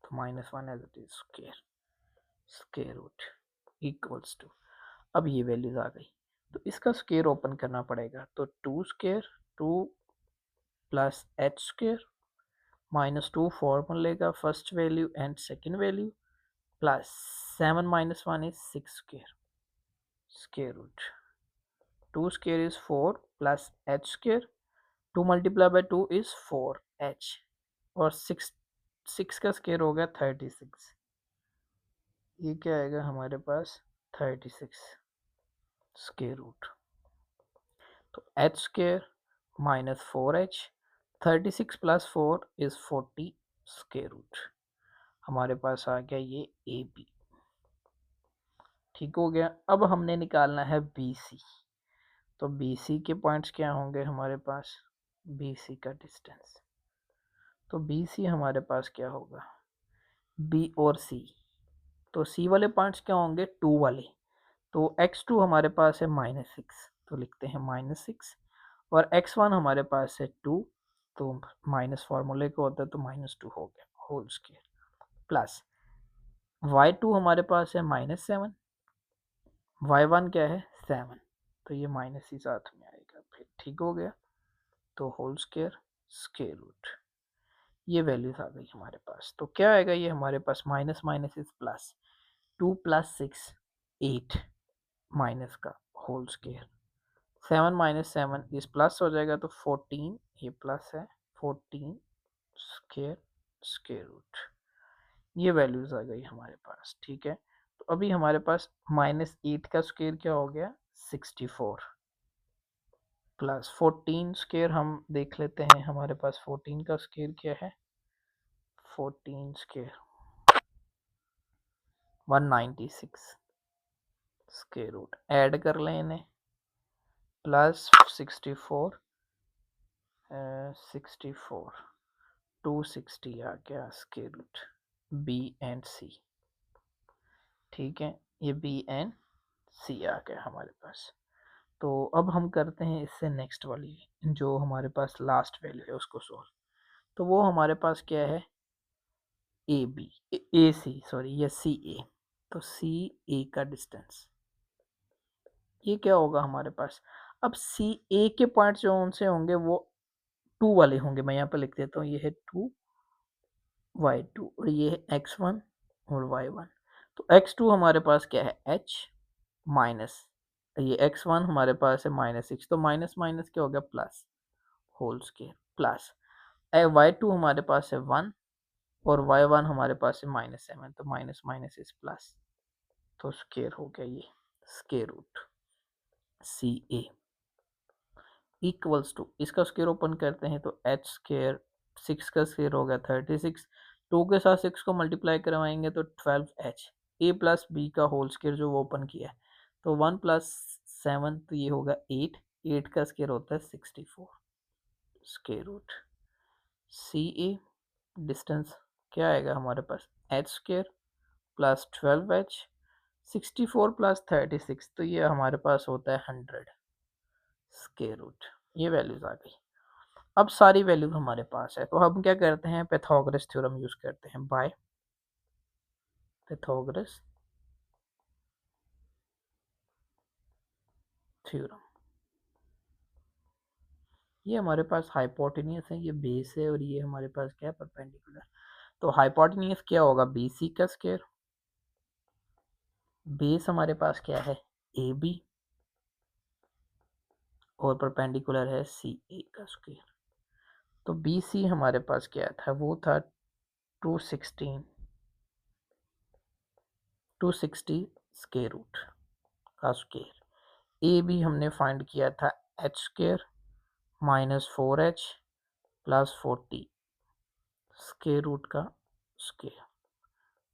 तो -1 as it is square square root equals to अब ये वैल्यूज आ गई तो इसका स्क्वायर ओपन करना पड़ेगा तो 2 स्क्वायर 2 प्लस h स्क्वायर -2 फॉर्मूले का first value and second value plus 7 - 1 is 6 square square root 2 square is 4 plus h square 2 multiplied by 2 is 4h और 6 का स्क्वायर हो गया 36 ये क्या आएगा हमारे पास 36 स्क्वायर रूट तो h square -4h 36 + 4 is 40 square root हमारे पास आ गया ये ए बी ठीक हो गया। अब हमने निकालना है बी सी तो बी सी के पॉइंट्स क्या होंगे हमारे पास बी सी का डिस्टेंस तो बी सी हमारे पास क्या होगा बी और सी तो सी वाले पॉइंट्स क्या होंगे 2 वाले तो x2 हमारे पास है -6 तो लिखते हैं -6 और x1 हमारे पास है 2 तो माइनस फार्मूले को होता है तो -2 हो गया होल स्क्वायर प्लस y2 हमारे पास है -7 y1 क्या है 7 तो ये माइनस ही साथ में आएगा फिर ठीक हो गया तो होल स्क्वायर स्क्वायर रूट ये वैल्यूज आ गई हमारे पास तो क्या आएगा ये हमारे पास minus minus is plus 2 + 6 8 minus का होल स्क्वायर 7 - 7 इस प्लस हो जाएगा तो 14 ये प्लस है 14 स्क्वायर स्क्वायर रूट ये वैल्यूज आ गई हमारे पास ठीक है। तो अभी हमारे पास -8 का स्क्वायर क्या हो गया 64 प्लस 14 स्क्वायर हम देख लेते हैं हमारे पास 14 का स्क्वायर क्या है 14 स्क्वायर 196 स्क्वायर रूट ऐड कर लें इन्हें प्लस 64 64 260 आ गया square root B and c ठीक है ये बी एंड सी आ गया हमारे पास। तो अब हम करते हैं इससे नेक्स्ट वाली जो हमारे पास लास्ट वैल्यू है उसको सॉल्व तो वो हमारे पास क्या है A B, A C sorry, ये सी ए, तो सी ए का डिस्टेंस ये क्या होगा हमारे पास। अब सी ए के पॉइंट जो उनसे होंगे वो 2 वाले होंगे, मैं यहाँ पे लिख देता हूँ, ये है 2 y2 और ये है x1 और y1। तो x2 हमारे पास क्या है h माइनस, ये x1 हमारे पास है -6, तो माइनस माइनस क्या हो गया plus, whole square plus y2 हमारे पास है 1 और y1 हमारे पास है -7, तो माइनस माइनस इज प्लस, तो स्क्वायर हो गया ये square root C A equals to, इसका स्क्वायर ओपन करते हैं तो एच स्क्वायर, 6 का स्क्वायर हो गया 36, 2 के साथ 6 को मल्टीप्लाई करवाएंगे तो 12h, ए प्लस बी का होल स्क्वायर जो वो ओपन किया है, तो 1 प्लस 7 तो ये होगा 8, 8 का स्क्वायर होता है 64, square root C A distance क्या आएगा हमारे पास, H square plus 12h, 64 plus 36, तो ये हमारे पास होता है 100, स्क्वायर रूट, ये वैल्यूज आ गई। अब सारी वैल्यू हमारे पास है, तो हम क्या करते हैं, पाइथागोरस थ्योरम यूज करते हैं, बाय पाइथागोरस थ्योरम। ये हमारे पास हाइपोटेन्यूस है, ये बेस है, और ये हमारे पास क्या है, परपेंडिकुलर। तो हाइपोटेन्यूस क्या होगा, बी सी का स्क्वायर, बेस हमारे पास क्या है ए बी, और परपेंडिकुलर है सी ए का स्क्वायर। तो बी सी हमारे पास क्या था, वो था 216, 260 स्क्वायर रूट का स्क्वायर। ए बी हमने फाइंड किया था H square -4h plus 40 square root का स्क्वायर,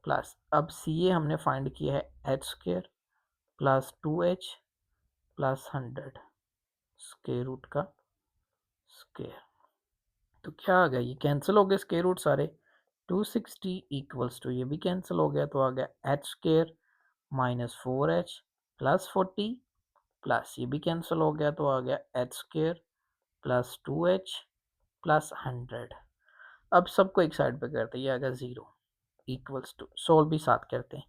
प्लस अब सी ए हमने फाइंड किया है H square plus 2h plus 100 square root का स्क्वायर। तो क्या आ गया, ये कैंसिल हो गए स्क्वायर रूट सारे, 260 इक्वल्स टू, ये भी कैंसिल हो गया, तो आ गया H square -4h plus 40 plus ये भी कैंसिल हो गया, तो आ गया H square plus 2h plus 100। अब सबको एक साइड पे करते हैं, ये आ गया 0 इक्वल्स टू, सोल्व भी साथ करते हैं,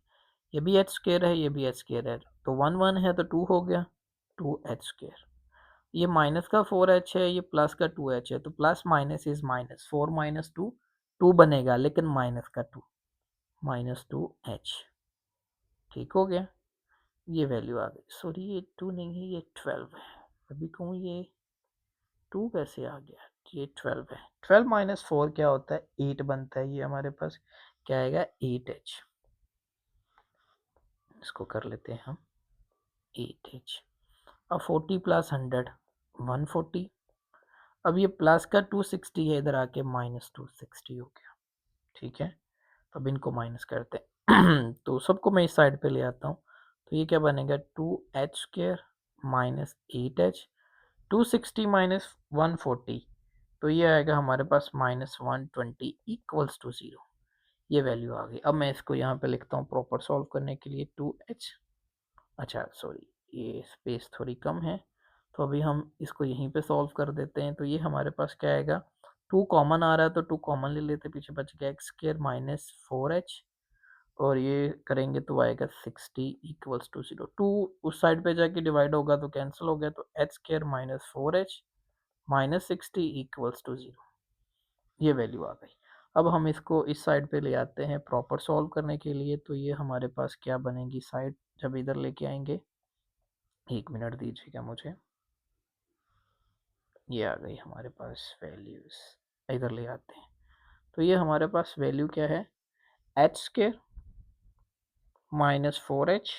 ये भी एच स्क्वायर है, ये भी एच स्क्वायर है, तो 1 1 है तो 2 हो गया, 2h स्क्वायर, ये माइनस का 4h है, ये प्लस का 2h है, तो plus minus is minus, 4 minus 2 2 बनेगा, लेकिन माइनस का 2 -2h, ठीक हो गया, ये वैल्यू आ गई। सॉरी ये 2 नहीं है, ये 12 है, अभी कहूँ ये 2 कैसे आ गया, ये 12 है, 12 माइनस 4 क्या होता है 8 बनता है, ये हमारे पास क्या आएगा 8h, इसको कर लेते हैं हम 8h। अब 40 प्लस 100 140, अब ये प्लस का 260 है, इधर आके -260 हो गया, ठीक है, तो अब इनको माइनस करते हैं तो सबको मैं इस साइड पे ले आता हूँ, तो ये क्या बनेगा 2h स्क्वायर -8h, 260 -140, तो ये आएगा हमारे पास -120 इक्वल्स टू 0, ये वैल्यू आ गई। अब मैं इसको यहाँ पे लिखता हूँ प्रॉपर सॉल्व करने के लिए 2h, अच्छा सॉरी ये स्पेस थोड़ी कम है, तो अभी हम इसको यहीं पे सॉल्व कर देते हैं, तो ये हमारे पास क्या आएगा, 2 कॉमन आ रहा है तो 2 कॉमन ले लेते, पीछे बच गया x स्क्वायर -4h, और ये करेंगे तो आएगा 60 इक्वल्स टू 0, 2 उस साइड पे जाके डिवाइड होगा तो कैंसिल हो गया, तो h square -4h -60 equals to 0, ये वैल्यू आ गई। अब हम इसको इस साइड पे ले आते हैं प्रॉपर सॉल्व करने के लिए, तो ये हमारे पास क्या बनेगी साइड, जब इधर लेके आएंगे, 1 मिनट दीजिएगा मुझे, ये आ गई हमारे पास वैल्यूज, इधर ले आते हैं, तो ये हमारे पास वैल्यू क्या है, एच स्क्वायर -4h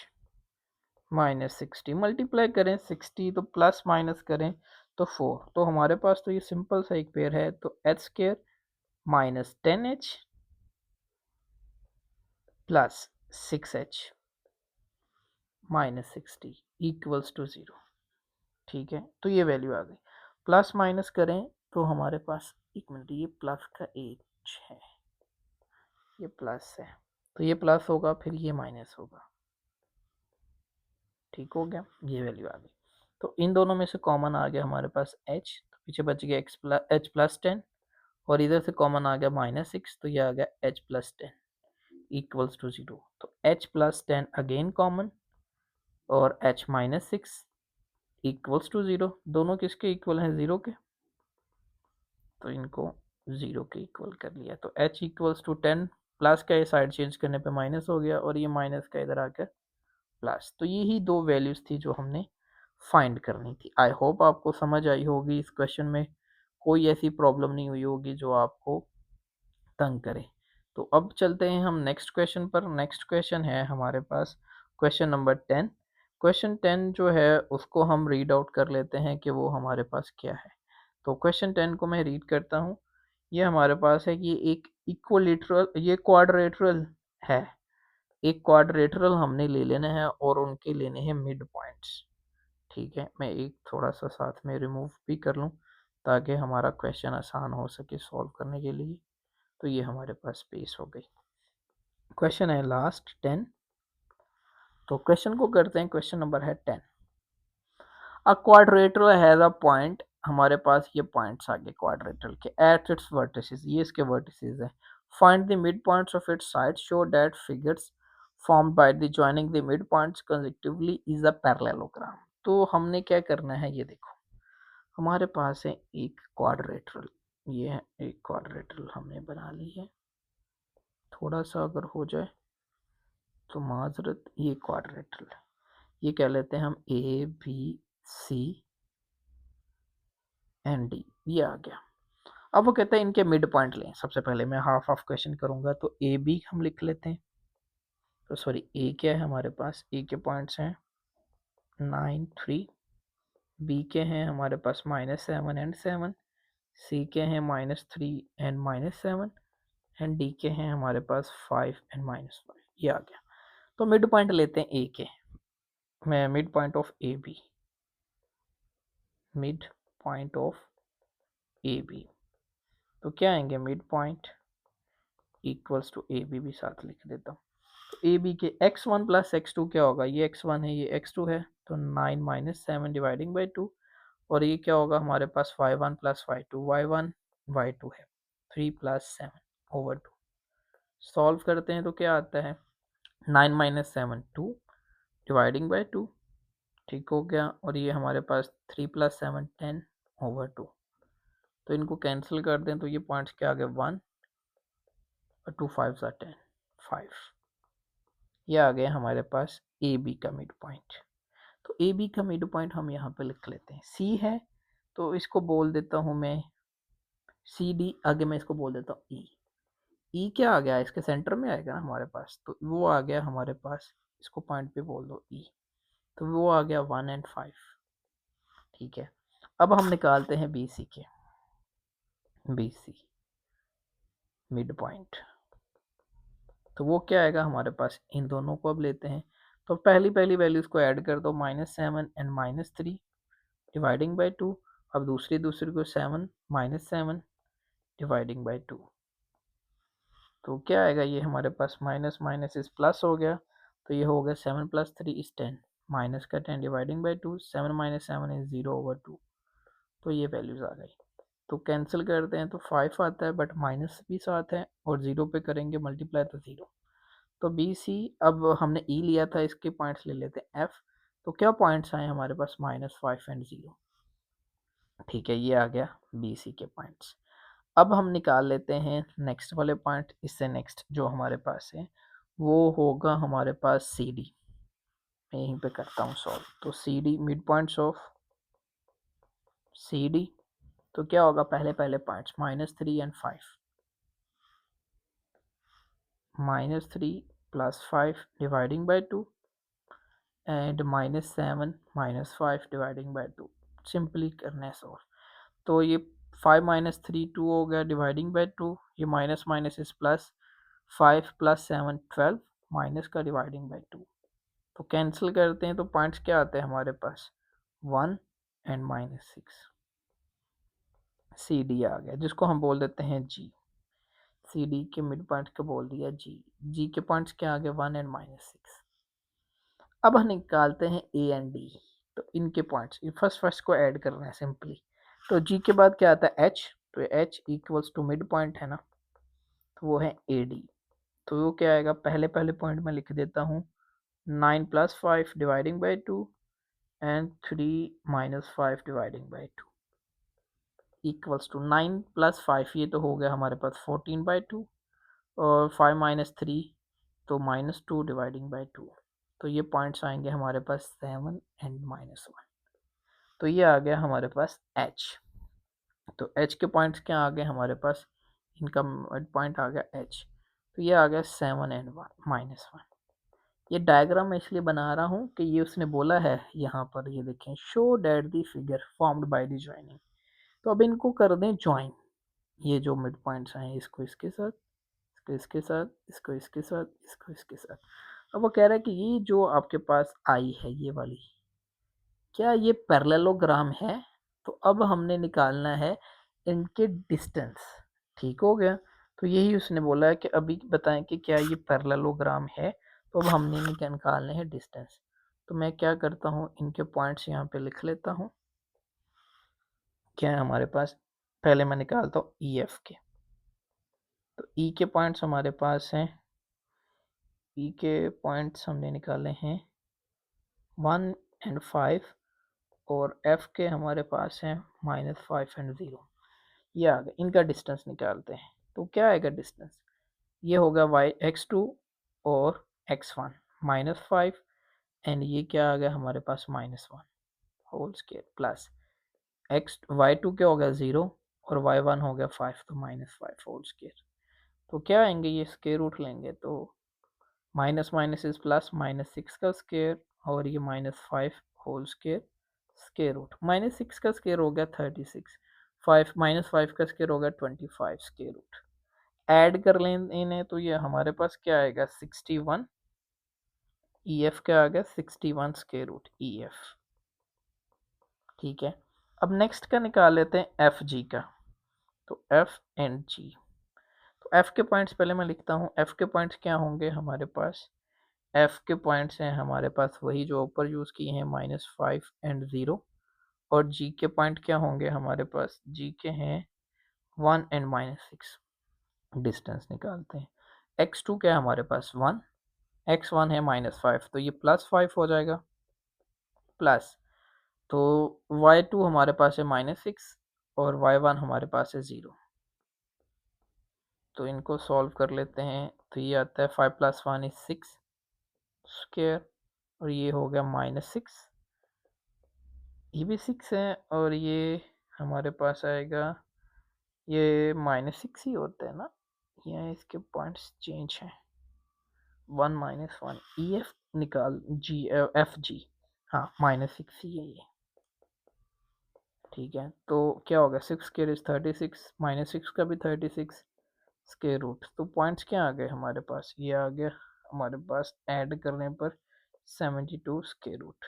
-60, मल्टीप्लाई करें 60 तो प्लस माइनस करें तो 4, तो हमारे पास तो ये सिंपल सा एक पेयर है, तो H square -10h plus 6h -60 equals to 0, ठीक है, तो ये वैल्यू आ गई। प्लस माइनस करें तो हमारे पास, एक मिनट, ये प्लस का एच है, ये प्लस है, तो ये प्लस होगा फिर ये माइनस होगा, ठीक हो गया, ये वैल्यू आ गई। तो इन दोनों में से कॉमन आ गया हमारे पास h, तो पीछे बच गया x प्लस h प्लस 10, और इधर से कॉमन आ गया -6, तो ये आ गया h + 10 इक्वल्स टू 0। तो h + 10 अगेन कॉमन और h - 6 इक्वल्स टू 0। दोनों किसके इक्वल हैं? 0 के, तो इनको 0 के इक्वल कर लिया। तो h इक्वल्स टू 10 प्लस का ये साइड चेंज करने पे माइनस हो गया और ये माइनस का इधर आकर प्लस। तो यही दो वैल्यूज थी जो हमने फाइंड करनी थी। आई होप आपको समझ आई होगी। इस क्वेश्चन में कोई ऐसी प्रॉब्लम नहीं हुई होगी जो आपको तंग करे। तो अब चलते हैं हम नेक्स्ट क्वेश्चन पर। नेक्स्ट क्वेश्चन है हमारे पास क्वेश्चन नंबर 10। क्वेश्चन 10 जो है उसको हम रीड आउट कर लेते हैं कि वो हमारे पास क्या है। तो क्वेश्चन 10 को मैं रीड करता हूँ। ये हमारे पास है कि एक इक्वलेटरल, ये क्वाड्रेटरल है। एक क्वाड्रेटरल हमने ले लेना है और उनके लेने हैं मिड पॉइंट्स। ठीक है, मैं एक थोड़ा सा साथ में रिमूव भी कर लूँ ताकि हमारा क्वेश्चन आसान हो सके सॉल्व करने के लिए। तो ये हमारे पास स्पेस हो गई। क्वेश्चन है लास्ट 10। तो क्वेश्चन को करते हैं, क्वेश्चन नंबर है 10। अ क्वाड्रेटरल हैज अ पॉइंट, हमारे पास ये पॉइंट्स आ गए क्वाड्रेटरल के, एट इट्स वर्टिसेस, ये इसके वर्टिसेस है। Find the mid points of its side, show that figures formed by the joining the midpoints consecutively is a parallelogram। तो हमने क्या करना है, ये देखो हमारे पास है एक क्वाड्रेटरल, ये है एक क्वाड्रेटरल हमने बना ली है। थोड़ा सा अगर हो जाए तो माजरत, ये क्वाड्रेटरल है, ये कह लेते हैं हम A B C and D, ये आ गया। अब वो कहते हैं इनके मिड पॉइंट लें। सबसे पहले मैं हाफ ऑफ क्वेश्चन करूंगा, तो ए बी हम लिख लेते हैं। तो सॉरी, ए क्या है हमारे पास, ए के पॉइंट्स हैं 9 3, बी के हैं हमारे पास -7 एंड 7, सी के हैं -3 एंड -7 एंड डी के हैं हमारे पास 5 एंड -5, ये आ गया। तो मिड पॉइंट लेते हैं ए के, मैं mid point of A B, mid point of A B, तो क्या आएंगे mid point equals to A B भी साथ लिख देता हूँ। तो ए बी के x1 प्लस x2 क्या होगा, ये x1 है ये x2 है, तो 9 - 7 डिवाइडिंग बाई 2, और ये क्या होगा हमारे पास y1 plus y2, y1 y2 है, 3 + 7 ओवर 2। सॉल्व करते हैं तो क्या आता है, 9 - 7 2 डिवाइडिंग बाई 2, ठीक हो गया। और ये हमारे पास 3 + 7 10 ओवर 2। तो इनको कैंसिल कर दें तो ये पॉइंट्स क्या आ गए 1 और 2 5 10 5, ये आ गया हमारे पास ए बी का मिड पॉइंट। तो ए बी का मिड पॉइंट हम यहाँ पे लिख लेते हैं, सी है तो इसको बोल देता हूँ मैं सी डी, आगे मैं इसको बोल देता हूँ ई। ई क्या आ गया, इसके सेंटर में आएगा ना हमारे पास, तो वो आ गया हमारे पास, इसको पॉइंट पे बोल दो ई, तो वो आ गया 1 एंड 5। ठीक है, अब हम निकालते हैं बी सी के, बी सी मिड पॉइंट। तो वो क्या आएगा हमारे पास, इन दोनों को अब लेते हैं। तो पहली पहली वैल्यूज को ऐड कर दो, -7 एंड -3 डिवाइडिंग बाई 2। अब दूसरी दूसरी को 7 -7 डिवाइडिंग बाई 2, तो क्या आएगा ये हमारे पास माइनस माइनस इस प्लस हो गया, तो ये हो गया 7 + 3 इज 10, माइनस का 10 डिवाइडिंग बाई 2, 7 - 7 इज 0 ओवर 2। तो ये वैल्यूज आ गई। तो कैंसिल करते हैं तो 5 आता है, बट माइनस भी साथ है और 0 पे करेंगे मल्टीप्लाई तो 0। तो बी सी, अब हमने ई लिया था, इसके पॉइंट्स ले लेते हैं एफ। तो क्या पॉइंट्स आए हमारे पास, -5 एंड 0। ठीक है, ये आ गया बी सी के पॉइंट्स। अब हम निकाल लेते हैं नेक्स्ट वाले पॉइंट। इससे नेक्स्ट जो हमारे पास है वो होगा हमारे पास सी डी। मैं यहीं पे करता हूँ सॉल्व। तो C D mid points of C D, तो क्या होगा, पहले पहले points -3 and 5, -3 + 5 dividing by 2 and -7 -5 dividing by 2। Simply करना है सॉल्व। तो ये 5 - 3 2 हो गया डिवाइडिंग बाई 2, ये माइनस माइनस इस प्लस, 5 + 7 12 माइनस का डिवाइडिंग बाई 2। तो कैंसिल करते हैं तो पॉइंट्स क्या आते हैं हमारे पास, 1 एंड -6। सी डी आ गया, जिसको हम बोल देते हैं जी। सी डी के मिड पॉइंट को बोल दिया जी। जी के पॉइंट्स क्या आ गए, 1 एंड -6। अब हम निकालते हैं ए एंड डी। तो इनके पॉइंट्स फर्स्ट फर्स्ट को ऐड करना है सिंपली। तो जी के बाद क्या आता है एच, तो H equals to mid point है ना, तो वो है ए डी। तो वो क्या आएगा, पहले पहले पॉइंट में लिख देता हूँ 9 + 5 dividing by 2 and 3 - 5 dividing by 2 equals to 9 + 5, ये तो हो गया हमारे पास 14/2, और 5 - 3 तो -2 डिवाइडिंग बाई 2। तो ये पॉइंट्स आएंगे हमारे पास 7 एंड -1। तो ये आ गया हमारे पास h। तो h के पॉइंट्स क्या आ गए हमारे पास, इनका पॉइंट आ गया h। तो ये आ गया 7 एंड -1। ये डायग्राम मैं इसलिए बना रहा हूँ कि ये उसने बोला है यहाँ पर, ये देखें, show that the figure formed by the joining. तो अब इनको कर दें ज्वाइन, ये जो मिड पॉइंट्स हैं, इसको इसके साथ, इसको इसके साथ, इसको इसके साथ, इसको इसके साथ। अब वो कह रहा है कि ये जो आपके पास आई है ये वाली, क्या ये पैरेललोग्राम है? तो अब हमने निकालना है इनके डिस्टेंस। ठीक हो गया। तो यही उसने बोला है कि अभी बताएं कि क्या ये पैरेललोग्राम है। तो अब हमने इनके निकालने हैं डिस्टेंस। तो मैं क्या करता हूँ, इनके पॉइंट्स यहाँ पे लिख लेता हूँ। क्या है हमारे पास, पहले मैं निकालता हूँ ई एफ के। तो ई के पॉइंट्स हमारे पास हैं, ई के पॉइंट्स हमने निकाले हैं 1 एंड 5, और एफ के हमारे पास हैं -5 एंड 0। ये आ गया, इनका डिस्टेंस निकालते हैं। तो क्या आएगा डिस्टेंस, ये होगा x2 और x1 -5, एंड ये क्या आ गया हमारे पास -1 होल स्केयर, प्लस y2 क्या हो गया 0 और y1 हो गया 5, तो -5 होल स्केयर। तो क्या आएंगे, ये स्केयर रूट लेंगे तो माइनस माइनस इज प्लस, -6 का स्केयर और ये -5 होल स्केयर, स्केयर रूट -6 का स्केयर हो गया 36, 5 -5 का स्केयर हो गया 25 स्केयर रूट। ऐड कर लें इन्हें तो ये हमारे पास क्या आएगा 61, ई एफ क्या आ गया 61 स्केयर रूट ई एफ। ठीक है, अब नेक्स्ट का निकाल लेते हैं एफ जी का। तो एफ एंड जी, तो एफ के पॉइंट्स पहले मैं लिखता हूँ। एफ के पॉइंट्स क्या होंगे हमारे पास, एफ के पॉइंट्स हैं हमारे पास वही जो ऊपर यूज़ किए हैं -5 एंड 0, और जी के पॉइंट क्या होंगे हमारे पास, जी के हैं 1 एंड -6। डिस्टेंस निकालते हैं, x2 क्या है हमारे पास 1, x1 है -5, तो ये +5 हो जाएगा, प्लस, तो y2 हमारे पास है -6 और y1 हमारे पास है 0। तो इनको सॉल्व कर लेते हैं। तो ये आता है 5 + 1 = 6 स्क्वायर, और ये हो गया -6, ये भी 6 है, और ये हमारे पास आएगा, ये -6 ही होता है ना, यहाँ इसके पॉइंट्स चेंज हैं। 1 - 1 ई एफ निकाल, जी एफ जी, हाँ -6 ही है ये। ठीक है, तो क्या होगा 6 स्क्वायर इज 36, -6 का भी 36 स्क्वायर रूट। तो पॉइंट्स क्या आ गए हमारे पास, ये आ गया हमारे पास ऐड करने पर 72 स्क्वायर रूट।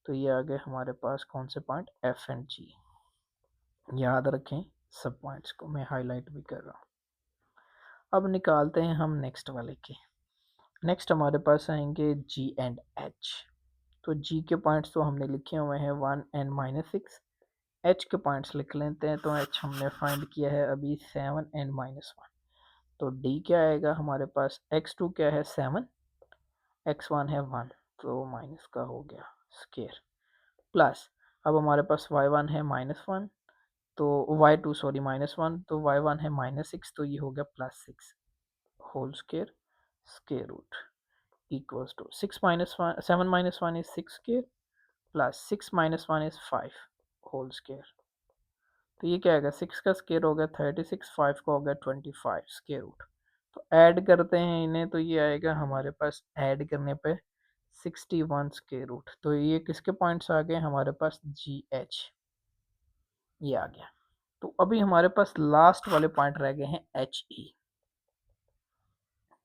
तो ये आ गए हमारे पास कौन से पॉइंट, एफ एंड जी। याद रखें सब पॉइंट्स को, मैं हाईलाइट भी कर रहा हूँ। अब निकालते हैं हम नेक्स्ट वाले के। नेक्स्ट हमारे पास आएंगे जी एंड एच। तो जी के पॉइंट्स तो हमने लिखे हुए हैं 1 एंड -6। एच के पॉइंट्स लिख लेते हैं। तो एच हमने फाइंड किया है अभी 7 एंड -1। तो डी क्या आएगा हमारे पास, x2 क्या है 7, x1 है 1, तो माइनस का हो गया स्केयर, प्लस, अब हमारे पास y1 है -1, तो y2 सॉरी -1, तो y1 है -6, तो ये हो गया +6 whole square, square root equals to 6 - 1 7 - 1 is 6 square, plus 6 - 1 is 5 whole square. तो ये क्या आएगा, 6 का स्केयर हो गया 36, 5 का हो गया 25 स्केयर रूट। तो ऐड करते हैं इन्हें, तो ये आएगा हमारे पास ऐड करने पे 61 स्केयर रूट। तो ये किसके पॉइंट्स आ गए हमारे पास, जी एच, ये आ गया। तो अभी हमारे पास लास्ट वाले पॉइंट रह गए हैं एच ई।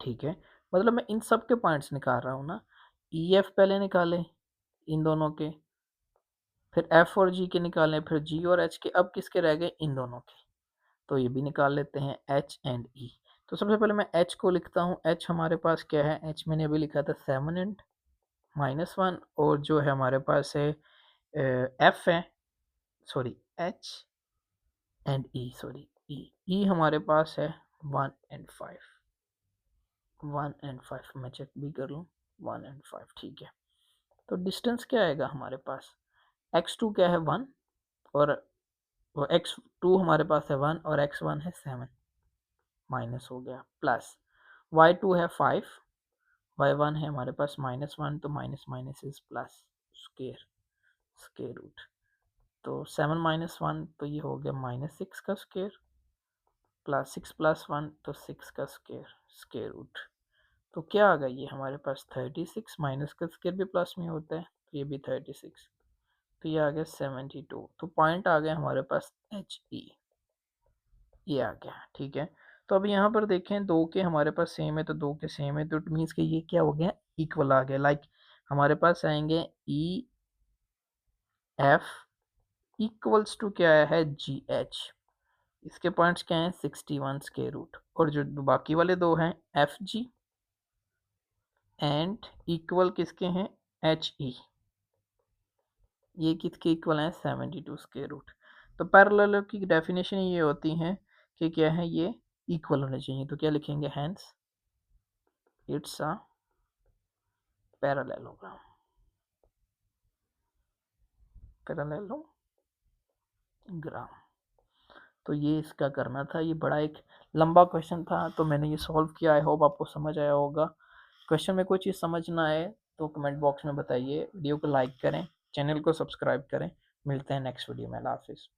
ठीक है, मतलब मैं इन सब के पॉइंट्स निकाल रहा हूँ ना। ई एफ पहले निकाले इन दोनों के, फिर एफ और जी के निकालें, फिर जी और एच के, अब किसके रह गए, इन दोनों के। तो ये भी निकाल लेते हैं एच एंड ई। तो सबसे पहले मैं एच को लिखता हूँ। एच हमारे पास क्या है, एच मैंने अभी लिखा था 7 एंड -1, और जो है हमारे पास है एफ है, sorry H and E, sorry E हमारे पास है 1 एंड 5, 1 एंड 5 मैं चेक भी कर लूँ, 1 एंड 5 ठीक है। तो डिस्टेंस क्या आएगा हमारे पास, x2 क्या है 1 और वो x2 हमारे पास है 1 और x1 है 7, माइनस हो गया, प्लस y2 है 5, y1 है हमारे पास -1, तो minus minus is plus, square square root, तो 7 - 1 तो ये हो गया -6 का स्केयर, प्लस 6 + 1 तो 6 का स्केयर, स्केयर रूट। तो क्या आ गया ये हमारे पास 36, माइनस का स्केयर भी प्लस में होता है, तो ये भी 36, तो ये आ गया 72। तो पॉइंट आ गया हमारे पास एच ई, ये आ गया ठीक है। तो अब यहाँ पर देखें दो के हमारे पास सेम है, तो दो के सेम है, तो इट मीन्स कि ये क्या हो गया, इक्वल आ गया। लाइक हमारे पास आएंगे ई एफ इक्वल्स टू क्या है जी एच, इसके पॉइंट्स क्या हैं 61 स्क्वायर रूट, और जो बाकी वाले दो हैं एफ जी एंड इक्वल किसके हैं एच ई, ये किसके इक्वल हैं 72 स्क्वायर रूट। तो पैरेलल की डेफिनेशन ये होती है कि क्या है, ये इक्वल होने चाहिए, तो क्या लिखेंगे, hence it's a parallelogram, parallelogram. तो ये इसका करना था, ये बड़ा एक लंबा क्वेश्चन था, तो मैंने ये सॉल्व किया, आई होप आपको समझ आया होगा। क्वेश्चन में कोई चीज़ समझ ना आए तो कमेंट बॉक्स में बताइए, वीडियो को लाइक करें, चैनल को सब्सक्राइब करें। मिलते हैं नेक्स्ट वीडियो में, अल्लाह हाफिज़।